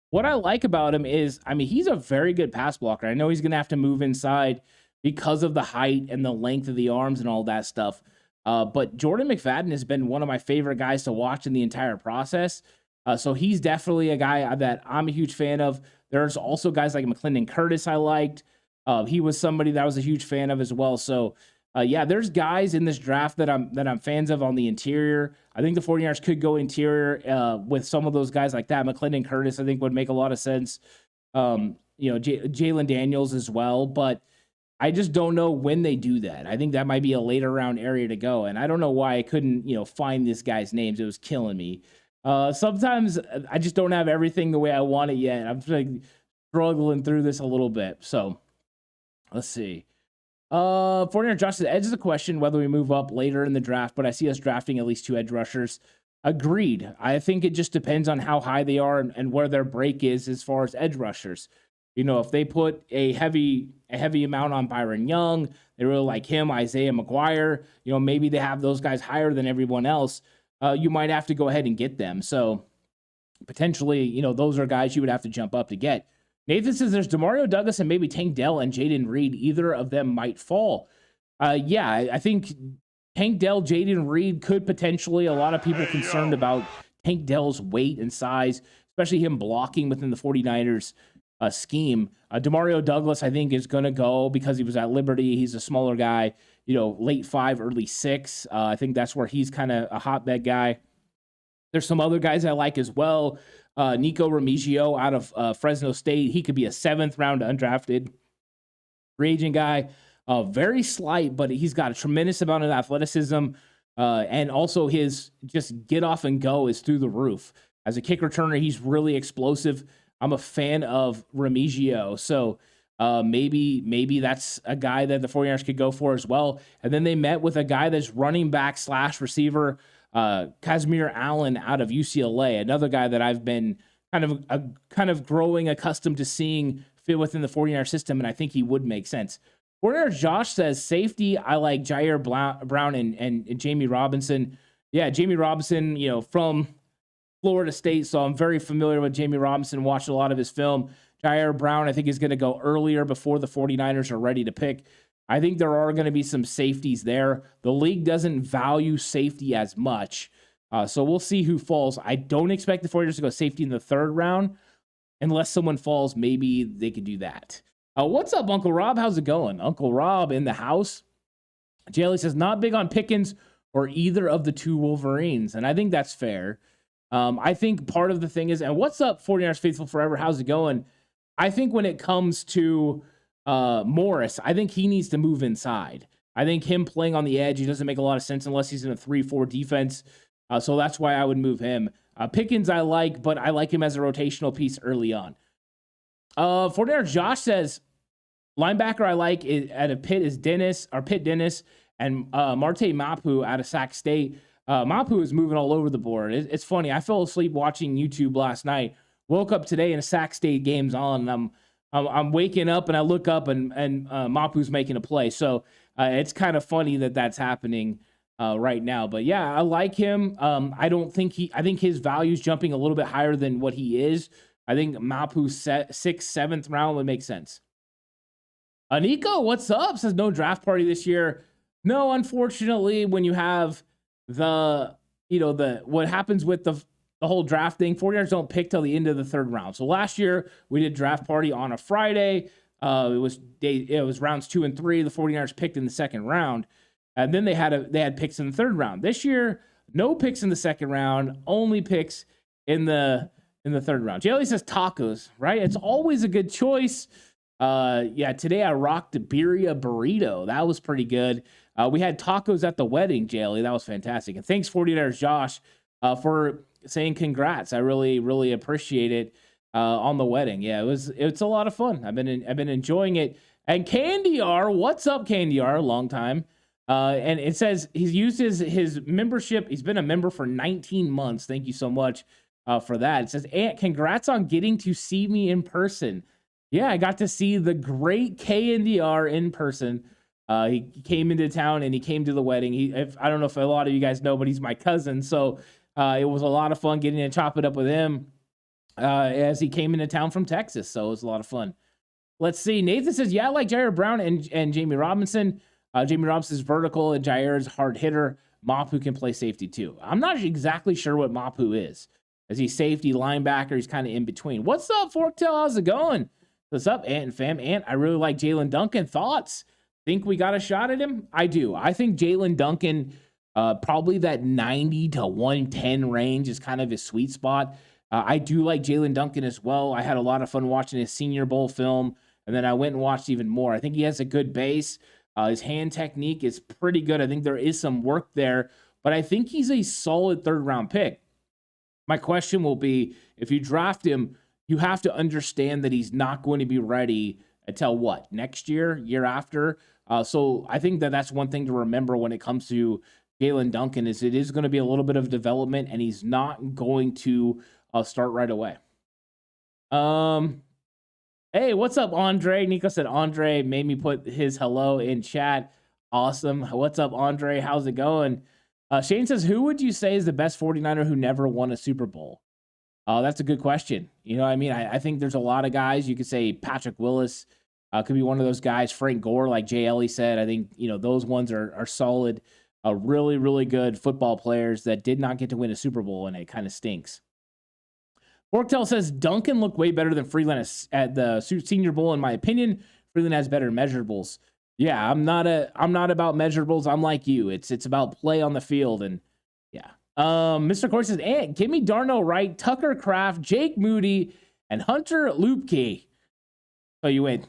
what I like about him is, he's a very good pass blocker. I know he's going to have to move inside because of the height and the length of the arms and all that stuff. But Jordan McFadden has been one of my favorite guys to watch in the entire process. So he's definitely a guy that I'm a huge fan of. There's also guys like McClendon Curtis I liked. He was somebody that I was a huge fan of as well. So, there's guys in this draft that I'm fans of on the interior. I think the 49ers could go interior with some of those guys like that. McClendon Curtis, I think, would make a lot of sense. Jalen Daniels as well. But I just don't know when they do that. I think that might be a later round area to go. And I don't know why I couldn't, find this guy's names. It was killing me. Sometimes I just don't have everything the way I want it yet. I'm like struggling through this a little bit. So let's see. 49er Josh says, edge is the question whether we move up later in the draft, but I see us drafting at least 2 edge rushers. Agreed. I think it just depends on how high they are and where their break is as far as edge rushers. You know, if they put a heavy amount on Byron Young, they really like him, Isaiah McGuire, you know, maybe they have those guys higher than everyone else. You might have to go ahead and get them. So potentially, you know, those are guys you would have to jump up to get. Nathan says there's Demario Douglas and maybe Tank Dell and Jaden Reed. Either of them might fall. Yeah, I think Tank Dell, Jaden Reed could potentially. A lot of people concerned about Tank Dell's weight and size, especially him blocking within the 49ers scheme. Demario Douglas, I think, is going to go because he was at Liberty. He's a smaller guy, you know, late 5, early 6. I think that's where he's kind of a hotbed guy. There's some other guys I like as well. Nico Remigio out of Fresno State. He could be a 7th round undrafted free agent guy. Very slight, but he's got a tremendous amount of athleticism. And also his just get off and go is through the roof. As a kick returner, he's really explosive. I'm a fan of Remigio. So maybe that's a guy that the 49ers could go for as well. And then they met with a guy that's running back / receiver, Casimir Allen out of UCLA, another guy that I've been kind of growing accustomed to seeing fit within the 49er system, and I think he would make sense. 49er Josh says safety, I like Jair Brown and Jamie Robinson. Yeah, Jamie Robinson, you know, from Florida State, so I'm very familiar with Jamie Robinson, watched a lot of his film. Jair Brown, I think, is going to go earlier before the 49ers are ready to pick. I think there are going to be some safeties there. The league doesn't value safety as much, so we'll see who falls. I don't expect the 49ers to go safety in the 3rd round. Unless someone falls, maybe they could do that. What's up, Uncle Rob? How's it going? Uncle Rob in the house. Jaley says, not big on Pickens or either of the 2 Wolverines, and I think that's fair. I think part of the thing is, and what's up, 49ers Faithful Forever? How's it going? I think when it comes to Morris, I think he needs to move inside. I think him playing on the edge, he doesn't make a lot of sense unless he's in a 3-4 defense. So that's why I would move him. Pickens I like, but I like him as a rotational piece early on. 49ers Josh says, linebacker I like at a Pitt is Pitt Dennis, and Marte Mapu out of Sac State. Mapu is moving all over the board. It's funny. I fell asleep watching YouTube last night. Woke up today and a Sac State game's on. And I'm waking up and I look up and Mapu's making a play. So it's kind of funny that that's happening right now. But yeah, I like him. I think his value's jumping a little bit higher than what he is. I think Mapu's 6th, 7th round would make sense. Nico, what's up? Says no draft party this year. No, unfortunately, when you have what happens with the whole draft thing, 49ers don't pick till the end of the 3rd round. So last year we did draft party on a Friday. It was rounds 2 and 3. The 49ers picked in the 2nd round, and then they had picks in the 3rd round. This year, no picks in the 2nd round, only picks in the 3rd round. Jaley says tacos, right? It's always a good choice. Yeah, today I rocked a birria burrito. That was pretty good. We had tacos at the wedding, Jaley. That was fantastic. And thanks, 49ers Josh, for saying congrats. I really, really appreciate it on the wedding. Yeah, it's a lot of fun. I've been enjoying it. And Candy R, what's up, Candy R? Long time. And it says he's used his membership. He's been a member for 19 months. Thank you so much for that. It says, Aunt, congrats on getting to see me in person. Yeah, I got to see the great KNDR in person. He came into town and he came to the wedding. I don't know if a lot of you guys know, but he's my cousin. So it was a lot of fun getting to chop it up with him as he came into town from Texas. So it was a lot of fun. Let's see. Nathan says, yeah, I like Jair Brown and Jamie Robinson. Jamie Robinson's vertical and Jair's hard hitter. Mapu can play safety too. I'm not exactly sure what Mapu is. Is he safety, linebacker? He's kind of in between. What's up, Forktail? How's it going? What's up, Ant and fam? Ant, I really like Jalen Duncan. Thoughts? Think we got a shot at him? I do. I think Jalen Duncan, probably that 90 to 110 range is kind of his sweet spot. I do like Jalen Duncan as well. I had a lot of fun watching his Senior Bowl film, and then I went and watched even more. I think he has a good base. His hand technique is pretty good. I think there is some work there, but I think he's a solid 3rd-round pick. My question will be, if you draft him, you have to understand that he's not going to be ready until what? Next year, year after? So I think that that's one thing to remember when it comes to Jalen Duncan is it is going to be a little bit of development, and he's not going to start right away. Hey, what's up, Andre? Nico said Andre made me put his hello in chat. Awesome. What's up, Andre? How's it going? Shane says, who would you say is the best 49er who never won a Super Bowl? That's a good question. You know what I mean? I think there's a lot of guys. You could say Patrick Willis could be one of those guys. Frank Gore, like Jay Ellie said. I think, those ones are solid, really, really good football players that did not get to win a Super Bowl, and it kind of stinks. Borktel says, Duncan looked way better than Freeland at the Senior Bowl, in my opinion. Freeland has better measurables. Yeah, I'm not about measurables. I'm like you. It's about play on the field, and yeah. Mr. Corey says, give me Darnell Wright, Tucker Kraft, Jake Moody, and Hunter Luepke. So you went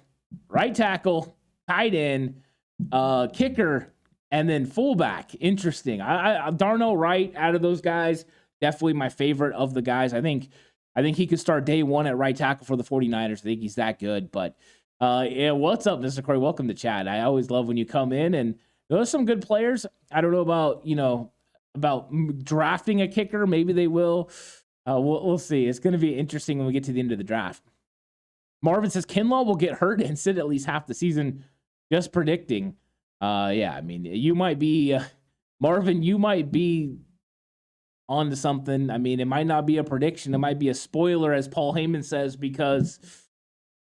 right tackle, tight end, kicker, and then fullback. Interesting. I Darnell Wright, out of those guys, definitely my favorite of the guys. I think he could start day one at right tackle for the 49ers. I think he's that good, but yeah, what's up, Mr. Corey? Welcome to chat. I always love when you come in, and those are some good players. I don't know about drafting a kicker. Maybe they will. We'll see. It's going to be interesting when we get to the end of the draft. Marvin says Kinlaw will get hurt and sit at least half the season. Just predicting. Yeah, I mean, you might be, Marvin, you might be onto something. I mean, it might not be a prediction. It might be a spoiler, as Paul Heyman says, because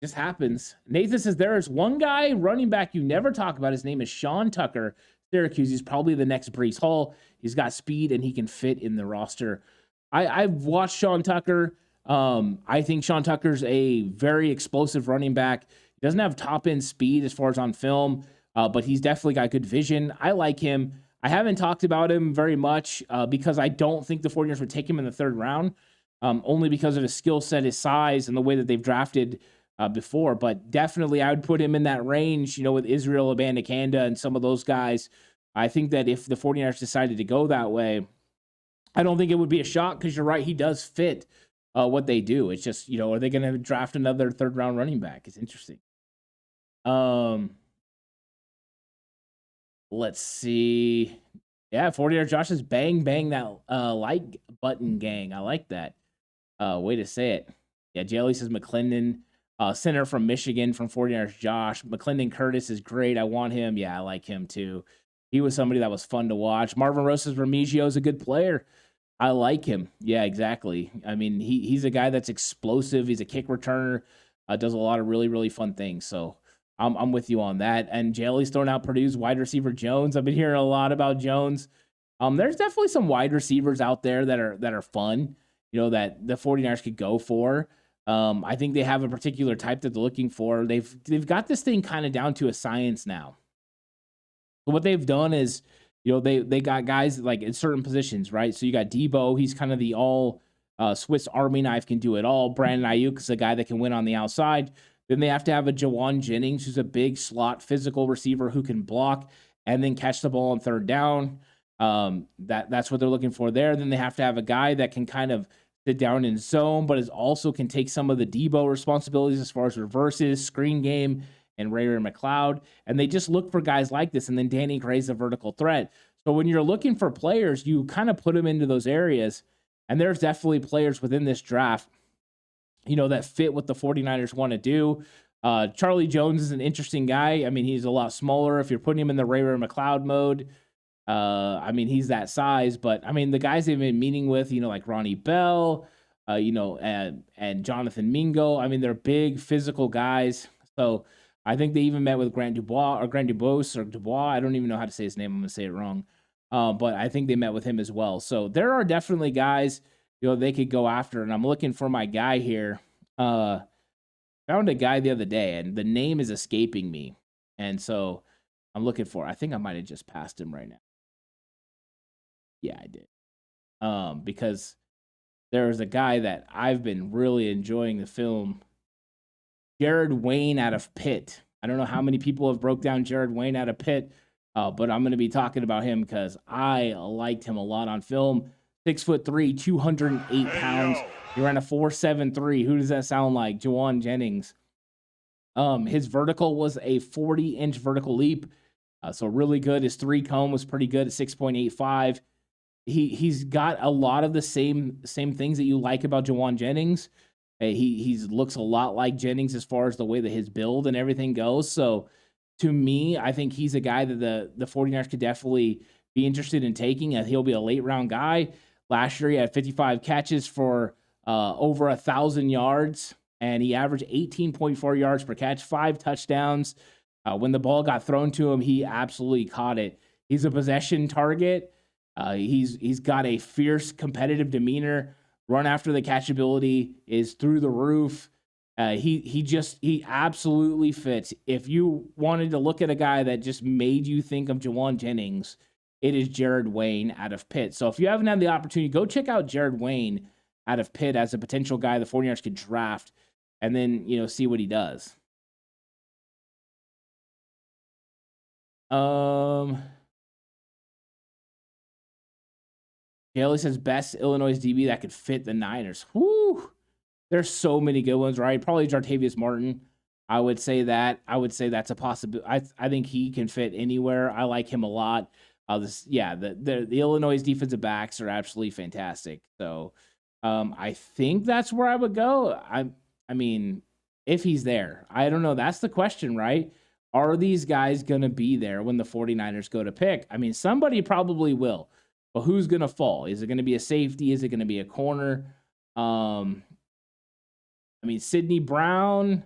this happens. Nathan says there is one guy running back you never talk about. His name is Sean Tucker, Syracuse. He's probably the next Breece Hall. He's got speed and he can fit in the roster. I've watched Sean Tucker. I think Sean Tucker's a very explosive running back. He doesn't have top end speed as far as on film, but he's definitely got good vision. I like him. I haven't talked about him very much because I don't think the 49ers would take him in the third round, only because of his skill set, his size, and the way that they've drafted before. But definitely I would put him in that range, with Israel Abanikanda and some of those guys. I think that if the 49ers decided to go that way, I don't think it would be a shock because you're right, he does fit what they do. It's just, are they going to draft another third round running back? It's interesting. Let's see. Yeah, 49ers Josh says bang that like button gang. I like that. Way to say it. Yeah, Jelly says McClendon, center from Michigan from 49ers Josh. McClendon Curtis is great. I want him. Yeah, I like him too. He was somebody that was fun to watch. Marvin Rose says Remigio is a good player. I like him. Yeah, exactly. I mean, he's a guy that's explosive. He's a kick returner. Does a lot of really, really fun things. So I'm with you on that. And Jelly's throwing out Purdue's wide receiver Jones. I've been hearing a lot about Jones. There's definitely some wide receivers out there that are fun, that the 49ers could go for. I think they have a particular type that they're looking for. They've got this thing kind of down to a science now. But what they've done is, they got guys like in certain positions, right? So you got Debo. He's kind of the all Swiss Army knife, can do it all. Brandon Ayuk is a guy that can win on the outside. Then they have to have a Jawan Jennings, who's a big slot physical receiver who can block and then catch the ball on third down. That's what they're looking for there. Then they have to have a guy that can kind of sit down in zone, but also can take some of the Debo responsibilities as far as reverses, screen game, and Ray McLeod. And they just look for guys like this. And then Danny Gray's a vertical threat. So when you're looking for players, you kind of put them into those areas. And there's definitely players within this draft, that fit what the 49ers want to do. Charlie Jones is an interesting guy. I mean, he's a lot smaller. If you're putting him in the Ray McLeod mode, I mean, he's that size. But, I mean, the guys they've been meeting with, like Ronnie Bell, and Jonathan Mingo, I mean, they're big physical guys. So I think they even met with Grant Dubois. I don't even know how to say his name. I'm going to say it wrong. But I think they met with him as well. So there are definitely guys, they could go after. And I'm looking for my guy here. Found a guy the other day, and the name is escaping me. And so I'm looking for, I think I might have just passed him right now. Yeah, I did. Because there was a guy that I've been really enjoying the film. Jared Wayne out of Pitt. I don't know how many people have broke down Jared Wayne out of Pitt, but I'm going to be talking about him because I liked him a lot on film. 6'3", 208 pounds. He ran a 4.73. Who does that sound like? Juwan Jennings. His vertical was a 40-inch vertical leap. So really good. His 3-cone was pretty good at 6.85. He's got a lot of the same things that you like about Juwan Jennings. He looks a lot like Jennings as far as the way that his build and everything goes. So to me, I think he's a guy that the 49ers could definitely be interested in taking. He'll be a late round guy. Last year, he had 55 catches for over 1,000 yards, and he averaged 18.4 yards per catch, 5 touchdowns. When the ball got thrown to him, he absolutely caught it. He's a possession target. He's got a fierce competitive demeanor. Run after the catch ability is through the roof. He absolutely fits. If you wanted to look at a guy that just made you think of Juwan Jennings, it is Jared Wayne out of Pitt. So if you haven't had the opportunity, go check out Jared Wayne out of Pitt as a potential guy the 49ers could draft and then, see what he does. Haley says best Illinois DB that could fit the Niners. Whoo! There's so many good ones, right? Probably Jartavius Martin. I would say that. I would say that's a possibility. I think he can fit anywhere. I like him a lot. The Illinois defensive backs are absolutely fantastic. So I think that's where I would go. I mean, if he's there. I don't know. That's the question, right? Are these guys going to be there when the 49ers go to pick? I mean, somebody probably will. But who's going to fall? Is it going to be a safety? Is it going to be a corner? Sidney Brown.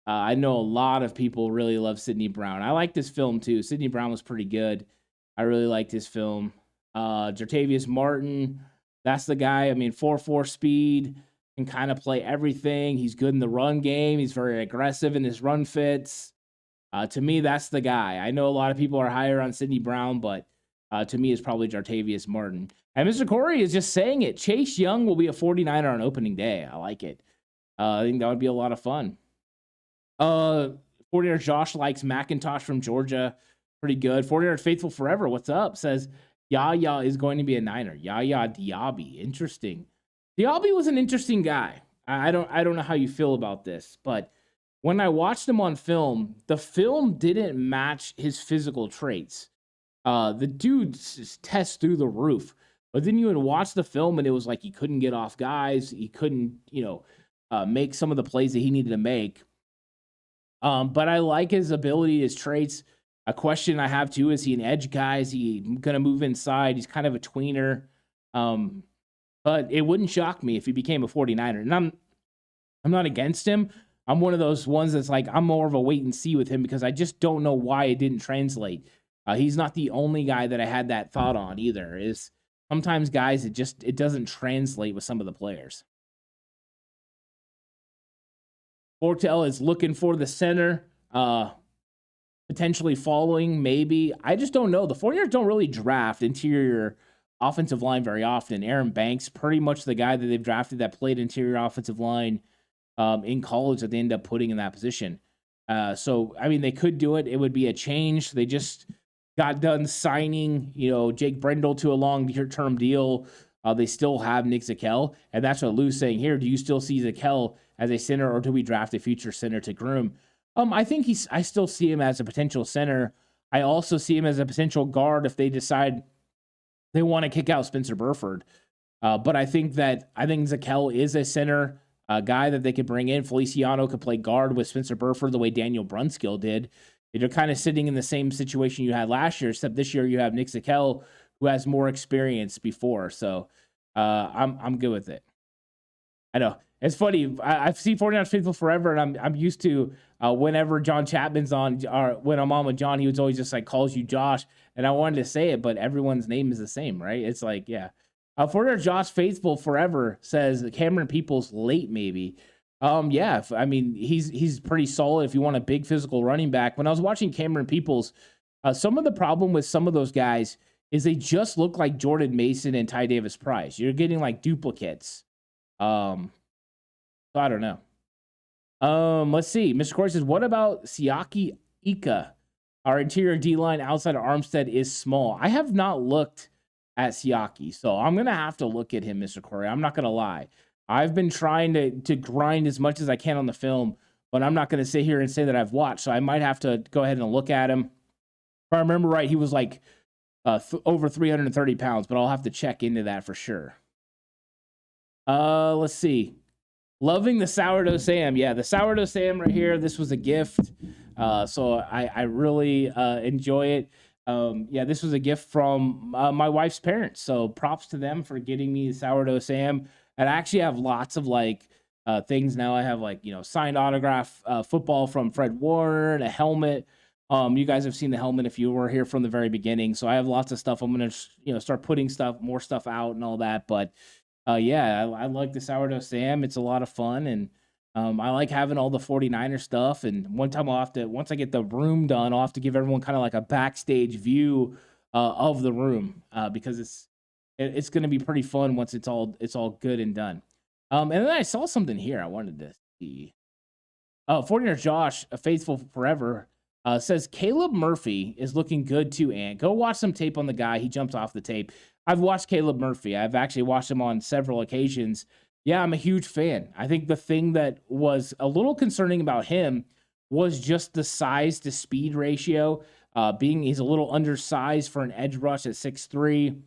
I know a lot of people really love Sidney Brown. I like this film too. Sidney Brown was pretty good. I really liked his film. Jartavius Martin. That's the guy. 4.4 speed. Can kind of play everything. He's good in the run game. He's very aggressive in his run fits. To me, that's the guy. I know a lot of people are higher on Sidney Brown, but to me, it's probably Jartavius Martin. And Mr. Corey is just saying it. Chase Young will be a 49er on opening day. I like it. I think that would be a lot of fun. 49ers Josh likes McIntosh from Georgia. Pretty good. 49ers Faithful Forever, what's up? Says Yaya is going to be a Niner. Yaya Diaby. Interesting. Diaby was an interesting guy. I don't know how you feel about this, but when I watched him on film, the film didn't match his physical traits. The dude's test through the roof. But then you would watch the film and it was like he couldn't get off guys. He couldn't, make some of the plays that he needed to make. But I like his ability, his traits. A question I have too, is he an edge guy? Is he going to move inside? He's kind of a tweener. But it wouldn't shock me if he became a 49er. And I'm not against him. I'm one of those ones that's like, I'm more of a wait and see with him because I just don't know why it didn't translate. He's not the only guy that I had that thought on either. Is sometimes guys, it doesn't translate with some of the players. Fortel is looking for the center, potentially following, maybe. I just don't know. The 49ers don't really draft interior offensive line very often. Aaron Banks, pretty much the guy that they've drafted that played interior offensive line in college that they end up putting in that position. They could do it. It would be a change. They just got done signing, Jake Brendel to a long-term deal. They still have Nick Zakelj, and that's what Lou's saying here. Do you still see Zakelj as a center, or do we draft a future center to groom? I think I still see him as a potential center. I also see him as a potential guard if they decide they want to kick out Spencer Burford. But I think Zakelj is a center guy that they could bring in. Feliciano could play guard with Spencer Burford the way Daniel Brunskill did. You're kind of sitting in the same situation you had last year, except this year you have Nick Zakelj, who has more experience before. So I'm good with it. I know. It's funny. I've seen 49ers Faithful forever, and I'm used to whenever John Chapman's on, or when I'm on with John, he was always just like calls you Josh, and I wanted to say it, but everyone's name is the same, right? It's like, yeah. 49ers Josh Faithful forever says Cameron Peoples late maybe. He's pretty solid if you want a big physical running back. When I was watching Cameron Peoples, some of the problem with some of those guys is they just look like Jordan Mason and Ty Davis Price. You're getting like duplicates. I don't know. Let's see. Mr. Corey says, what about Siaki Ika? Our interior D-line outside of Armstead is small. I have not looked at Siaki. So I'm going to have to look at him, Mr. Corey. I'm not going to lie. I've been trying to grind as much as I can on the film, but I'm not going to sit here and say that I've watched. So I might have to go ahead and look at him. If I remember right, he was like over 330 pounds, but I'll have to check into that for sure. Let's see. Loving the sourdough Sam. Yeah, the sourdough Sam right here. This was a gift. So I really enjoy it. Yeah, this was a gift from my wife's parents. So props to them for getting me the sourdough Sam. And I actually have lots of like things now. I have like, signed autograph football from Fred Warner, a helmet. You guys have seen the helmet if you were here from the very beginning. So I have lots of stuff. I'm going to, start putting more stuff out and all that. But yeah, I like the sourdough Sam. It's a lot of fun. And I like having all the 49er stuff. And one time once I get the room done, I'll have to give everyone kind of like a backstage view of the room because it's going to be pretty fun once it's all good and done. And then I saw something here I wanted to see. 49er Josh, a faithful forever, says Caleb Murphy is looking good too, Ant. Go watch some tape on the guy. He jumped off the tape. I've watched Caleb Murphy. I've actually watched him on several occasions. Yeah, I'm a huge fan. I think the thing that was a little concerning about him was just the size to speed ratio. He's a little undersized for an edge rush at 6'3"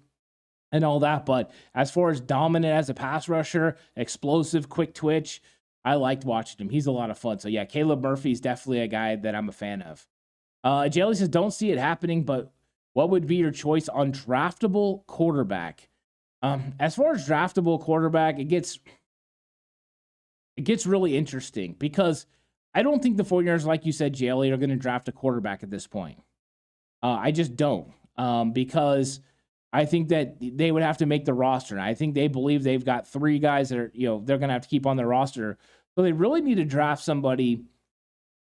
and all that. But as far as dominant as a pass rusher, explosive, quick twitch, I liked watching him. He's a lot of fun. So yeah, Caleb Murphy is definitely a guy that I'm a fan of. Jelly says, don't see it happening, but what would be your choice on draftable quarterback? As far as draftable quarterback, it gets really interesting because I don't think the 49ers, like you said, JLE, are going to draft a quarterback at this point. I just don't because I think that they would have to make the roster. And I think they believe they've got 3 guys that are, they're going to have to keep on their roster. So they really need to draft somebody,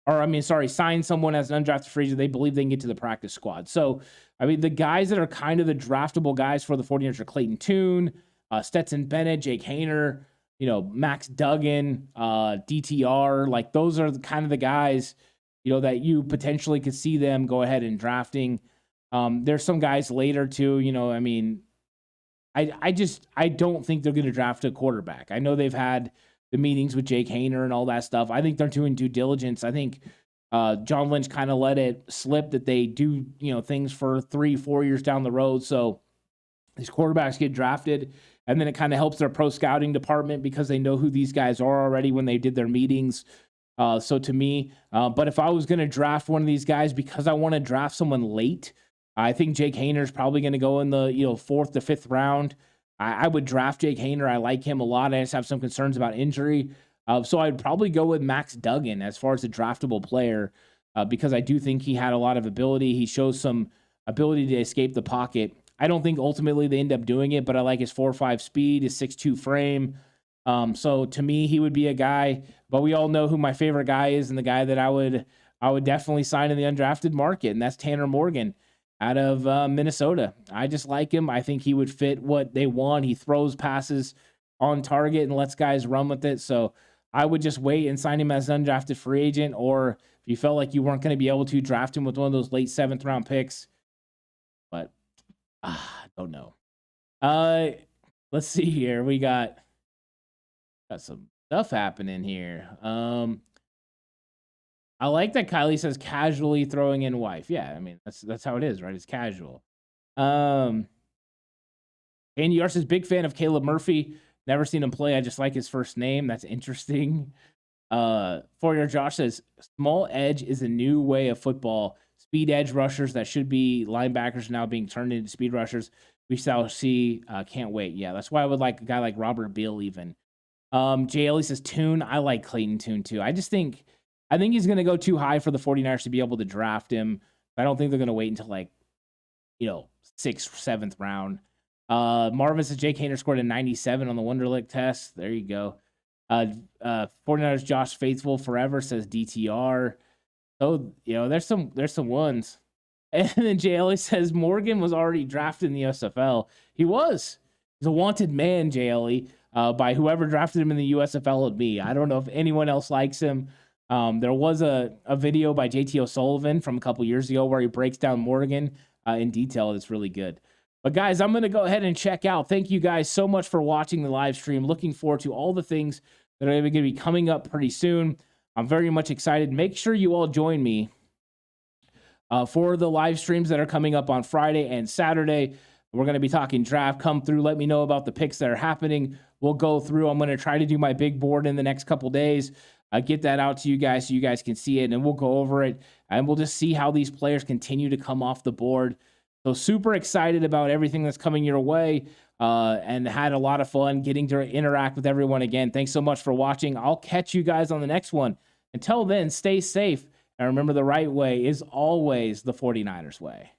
sign someone as an undrafted free agent they believe they can get to the practice squad. So, the guys that are kind of the draftable guys for the 49ers are Clayton Tune, Stetson Bennett, Jake Haener, Max Duggan, DTR. Like, those are kind of the guys, that you potentially could see them go ahead and drafting. There's some guys later too, I don't think they're going to draft a quarterback. I know they've had the meetings with Jake Haener and all that stuff. I think they're doing due diligence. I think John Lynch kind of let it slip that they do, things for 3-4 years down the road. So these quarterbacks get drafted and then it kind of helps their pro scouting department because they know who these guys are already when they did their meetings. So to me, but if I was going to draft one of these guys because I want to draft someone late, I think Jake Haener is probably going to go in the 4th to 5th round. I would draft Jake Haener. I like him a lot. I just have some concerns about injury. So I'd probably go with Max Duggan as far as a draftable player because I do think he had a lot of ability. He shows some ability to escape the pocket. I don't think ultimately they end up doing it, but I like his 4.5 speed, his 6'2 frame. So to me, he would be a guy, but we all know who my favorite guy is and the guy that I would definitely sign in the undrafted market, and that's Tanner Morgan out of Minnesota. I just like him. I think he would fit what they want. He throws passes on target and lets guys run with it. So I would just wait and sign him as an undrafted free agent, or if you felt like you weren't going to be able to, draft him with one of those late 7th round picks. But I don't know. Let's see here. We got some stuff happening here. I like that Kylie says casually throwing in wife. Yeah, that's how it is, right? It's casual. Andy R says big fan of Caleb Murphy. Never seen him play. I just like his first name. That's interesting. 4-year Josh says small edge is a new way of football. Speed edge rushers that should be linebackers now being turned into speed rushers. We shall see. Can't wait. Yeah, that's why I would like a guy like Robert Beal even. JLE says Tune. I like Clayton Tune too. I think he's going to go too high for the 49ers to be able to draft him. I don't think they're going to wait until 6th, 7th round. Marvin says Jake Haener scored a 97 on the Wonderlic test. There you go. 49ers Josh Faithful forever says DTR. So, there's some ones. And then JLE says Morgan was already drafted in the USFL. He was. He's a wanted man, JLE, by whoever drafted him in the USFL at me. I don't know if anyone else likes him. There was a video by JT O'Sullivan from a couple years ago where he breaks down Morgan in detail. It's really good. But guys, I'm going to go ahead and check out. Thank you guys so much for watching the live stream. Looking forward to all the things that are going to be coming up pretty soon. I'm very much excited. Make sure you all join me for the live streams that are coming up on Friday and Saturday. We're going to be talking draft. Come through. Let me know about the picks that are happening. We'll go through. I'm going to try to do my big board in the next couple days. Get that out to you guys so you guys can see it, and we'll go over it, and we'll just see how these players continue to come off the board. So super excited about everything that's coming your way, and had a lot of fun getting to interact with everyone again. Thanks so much for watching. I'll catch you guys on the next one. Until then, stay safe, and remember the right way is always the 49ers way.